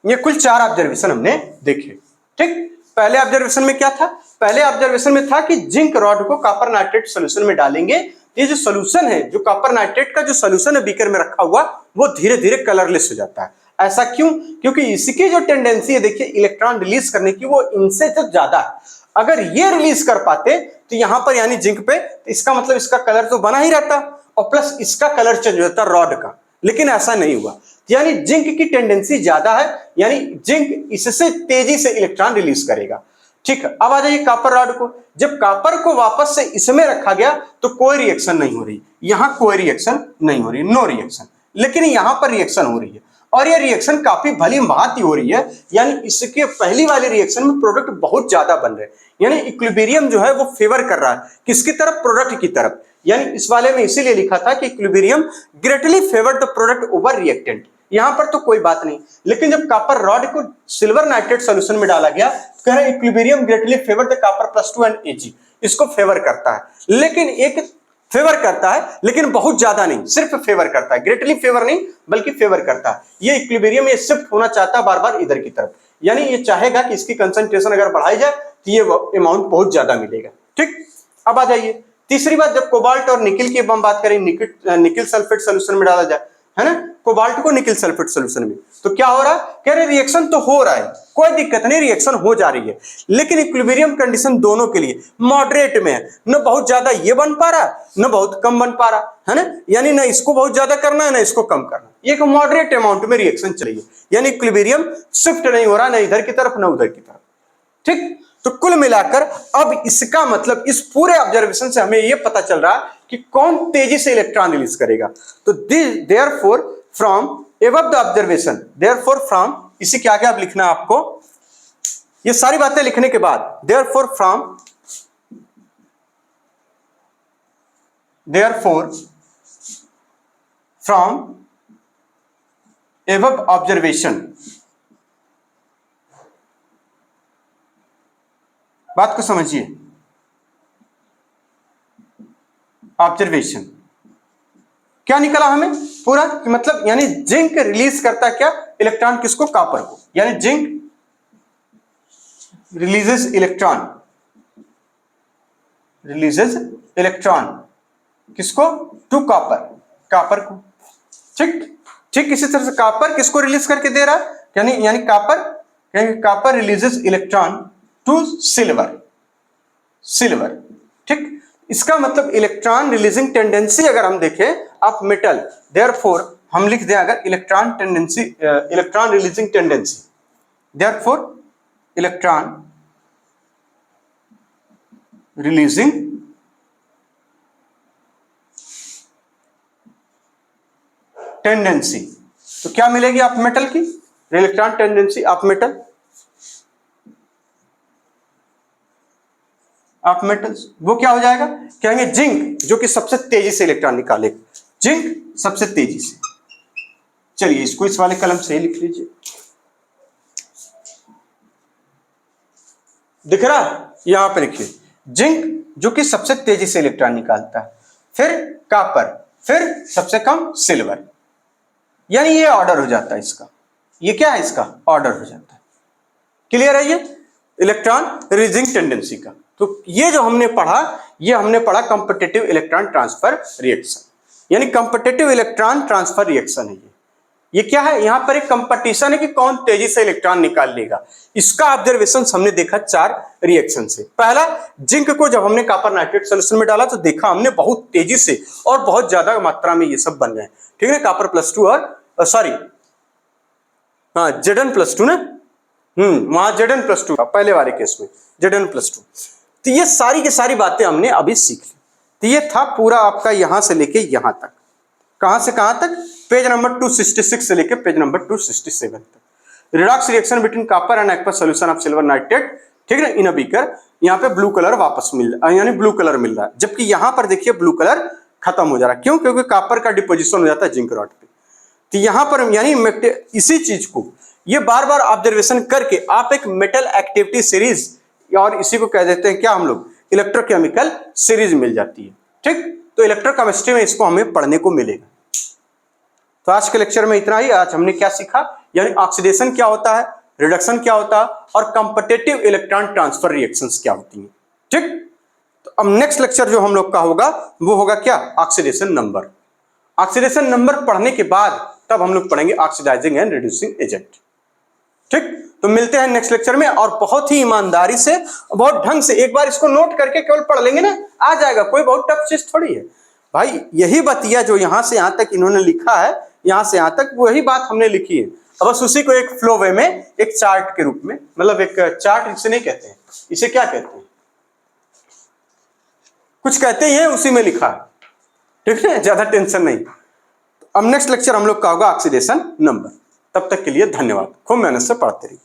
ये कुल 4 ऑब्जर्वेशन हमने देखे, ठीक। पहले ऑब्जर्वेशन में क्या था? पहले ऑब्जर्वेशन में था कि जिंक रॉड को कॉपर नाइट्रेट सोल्यूशन में डालेंगे, ये जो सोल्यूशन है, जो कॉपर नाइट्रेट का जो सोल्यूशन है बीकर में रखा हुआ, वो धीरे धीरे कलरलेस हो जाता है। ऐसा क्यों? क्योंकि इसकी जो टेंडेंसी है देखिए इलेक्ट्रॉन रिलीज करने की, वो इनसे तो ज्यादा है। अगर ये रिलीज कर पाते तो यहां पर यानी जिंक पे, तो इसका मतलब इसका कलर तो बना ही रहता और प्लस इसका कलर चेंज हो जाता रॉड का, लेकिन ऐसा नहीं हुआ। यानी जिंक की टेंडेंसी ज्यादा है, यानी जिंक इससे तेजी से इलेक्ट्रॉन रिलीज करेगा, ठीक है। अब आ जाइए कॉपर रॉड को। जब कॉपर को वापस से इसमें रखा गया तो कोई रिएक्शन नहीं हो रही, यहां कोई रिएक्शन नहीं हो रही, नो रिएक्शन, लेकिन यहां पर रिएक्शन हो रही है और ये रिएक्शन काफी भली भांति हो रही है। यानी इसके पहली वाले रिएक्शन में प्रोडक्ट बहुत ज्यादा बन रहे हैं, यानी इक्विलिब्रियम जो है वो फेवर कर रहा है किसकी तरफ? प्रोडक्ट की तरफ। यानी इस वाले में इसीलिए लिखा था कि equilibrium greatly favour the product over reactant. यहां पर तो कोई बात नहीं, लेकिन जब कॉपर रॉड को सिल्वर नाइट्रेट सोल्यूशन में डाला गया तो कह रहे equilibrium greatly favour the copper plus 2 and Ag, इसको फेवर करता है। लेकिन एक फेवर करता है लेकिन बहुत ज्यादा नहीं, सिर्फ फेवर करता है, ग्रेटली फेवर नहीं बल्कि फेवर करता है। ये इक्विलिब्रियम ये शिफ्ट होना चाहता है बार बार इधर की तरफ, यानी ये चाहेगा कि इसकी कंसंट्रेशन अगर बढ़ाई जाए तो ये अमाउंट बहुत ज्यादा मिलेगा, ठीक। अब आ जाइए तीसरी बात, जब कोबाल्ट और निकिल की हम बात करें, निकिल सल्फेट सोल्यूशन में डाला जाए, है ना, कोबाल्ट को निकिल सल्फेट सोल्यूशन में, तो क्या हो रहा है? कह रहे रिएक्शन तो हो रहा है, कोई दिक्कत नहीं, रिएक्शन हो जा रही है, लेकिन इक्विलिब्रियम कंडीशन दोनों के लिए मॉडरेट में है, न बहुत ज्यादा ये बन पा रहा न बहुत कम बन पा रहा, है ना, यानी ना इसको बहुत ज्यादा करना है ना इसको कम करना, एक मॉडरेट अमाउंट में रिएक्शन चल रही है, यानी इक्विलिब्रियम शिफ्ट नहीं हो रहा ना इधर की तरफ ना उधर की तरफ, ठीक। तो कुल मिलाकर अब इसका मतलब इस पूरे ऑब्जर्वेशन से हमें यह पता चल रहा है कि कौन तेजी से इलेक्ट्रॉन रिलीज करेगा। तो therefore from above the observation, therefore from, इसी के आगे अब लिखना आपको ये सारी बातें लिखने के बाद, देयरफॉर फ्रॉम एबव ऑब्जर्वेशन, बात को समझिए, ऑब्जर्वेशन क्या निकला हमें पूरा कि मतलब यानी जिंक रिलीज करता क्या इलेक्ट्रॉन किसको कॉपर को, यानी जिंक रिलीजेस इलेक्ट्रॉन किसको, टू कॉपर, कॉपर को। ठीक ठीक इसी तरह से कॉपर किसको रिलीज करके दे रहा है, यानी copper releases electron to silver. ठीक इसका मतलब इलेक्ट्रॉन रिलीजिंग टेंडेंसी अगर हम देखें ऑफ मेटल, देयरफॉर हम लिख दें अगर electron releasing tendency, therefore electron releasing tendency, तो क्या मिलेगी आप मेटल की, इलेक्ट्रॉन टेंडेंसी ऑफ मेटल, वो क्या हो जाएगा, कहेंगे जिंक जो कि सबसे तेजी से इलेक्ट्रॉन निकालेगा, जिंक सबसे तेजी से। चलिए इसको इस वाले कलम से ही लिख लीजिए, दिख रहा है, यहां पे लिखिए जिंक जो कि सबसे तेजी से इलेक्ट्रॉन निकालता है, फिर कॉपर, फिर सबसे कम सिल्वर, यानी ये ऑर्डर हो जाता है इसका, ये क्या है इसका ऑर्डर हो जाता है। क्लियर है ये इलेक्ट्रॉन रिलीजिंग टेंडेंसी का। तो ये जो हमने पढ़ा कॉम्पिटिटिव इलेक्ट्रॉन ट्रांसफर रिएक्शन, यानी कॉम्पिटिटिव इलेक्ट्रॉन ट्रांसफर रिएक्शन है ये क्या है, यहां पर एक कंपटीशन है कि कौन तेजी से इलेक्ट्रॉन निकाल लेगा। इसका ऑब्जर्वेशन हमने देखा 4 रिएक्शन से। पहला, जिंक को जब हमने कॉपर नाइट्रेट सोल्यूशन में डाला तो देखा हमने बहुत तेजी से और बहुत ज्यादा मात्रा में ये सब बन गए, ठीक है, कॉपर +2 और सॉरी हाँ Zn+2 ना, वहां Zn+2 पहले वाले केस में Zn+2। तो ये सारी की सारी बातें हमने अभी सीख ली। तो ये था पूरा आपका यहां से लेके यहां तक, कहां से कहां तक, पेज नंबर 266 से लेके पेज नंबर 267 तक। Redox reaction between copper and aqueous solution of silver nitrate, ठीक है ना, इन अ बीकर। यहाँ पे ब्लू कलर वापस मिल रहा है, यानी ब्लू कलर मिल रहा है, जबकि यहां पर देखिए ब्लू कलर खत्म हो जा रहा है। क्यों, क्योंकि कॉपर का डिपोजिशन हो जाता है जिंक रॉड पे। तो यहां पर यानी इसी चीज को ये बार बार ऑब्जर्वेशन करके आप एक मेटल एक्टिविटी सीरीज, और इसी को कह देते हैं क्या हम लोग, इलेक्ट्रोकेमिकल सीरीज मिल जाती है। ठीक, तो इलेक्ट्रोकेमिस्ट्री में इसको हमें पढ़ने को मिलेगा। तो आज के लेक्चर में इतना ही। आज हमने क्या सीखा, यानी ऑक्सीडेशन क्या होता है, रिडक्शन क्या होता है, और कॉम्पिटिटिव इलेक्ट्रॉन ट्रांसफर रिएक्शंस क्या होती हैं। ठीक, तो अब नेक्स्ट लेक्चर जो हम लोग का होगा वो होगा क्या, ऑक्सीडेशन नंबर। ऑक्सीडेशन नंबर पढ़ने के बाद तब हम लोग पढ़ेंगे ऑक्सीडाइजिंग एंड रिड्यूसिंग एजेंट। ठीक, तो मिलते हैं नेक्स्ट लेक्चर में, और बहुत ही ईमानदारी से, बहुत ढंग से एक बार इसको नोट करके केवल पढ़ लेंगे ना, आ जाएगा, कोई बहुत टफ चीज थोड़ी है भाई। यही बतिया जो यहां से यहां तक इन्होंने लिखा है, यहां से यहां तक वही बात हमने लिखी है। अब बस उसी को एक फ्लो वे में, एक चार्ट के रूप में, मतलब एक चार्ट इसे नहीं कहते हैं, इसे क्या कहते हैं, कुछ कहते ही है, उसी में लिखा है, ठीक है, ज्यादा टेंशन नहीं। अब नेक्स्ट लेक्चर हम लोग का होगा ऑक्सीडेशन नंबर। तब तक के लिए धन्यवाद, खूब मेहनत से पढ़ते रहिए।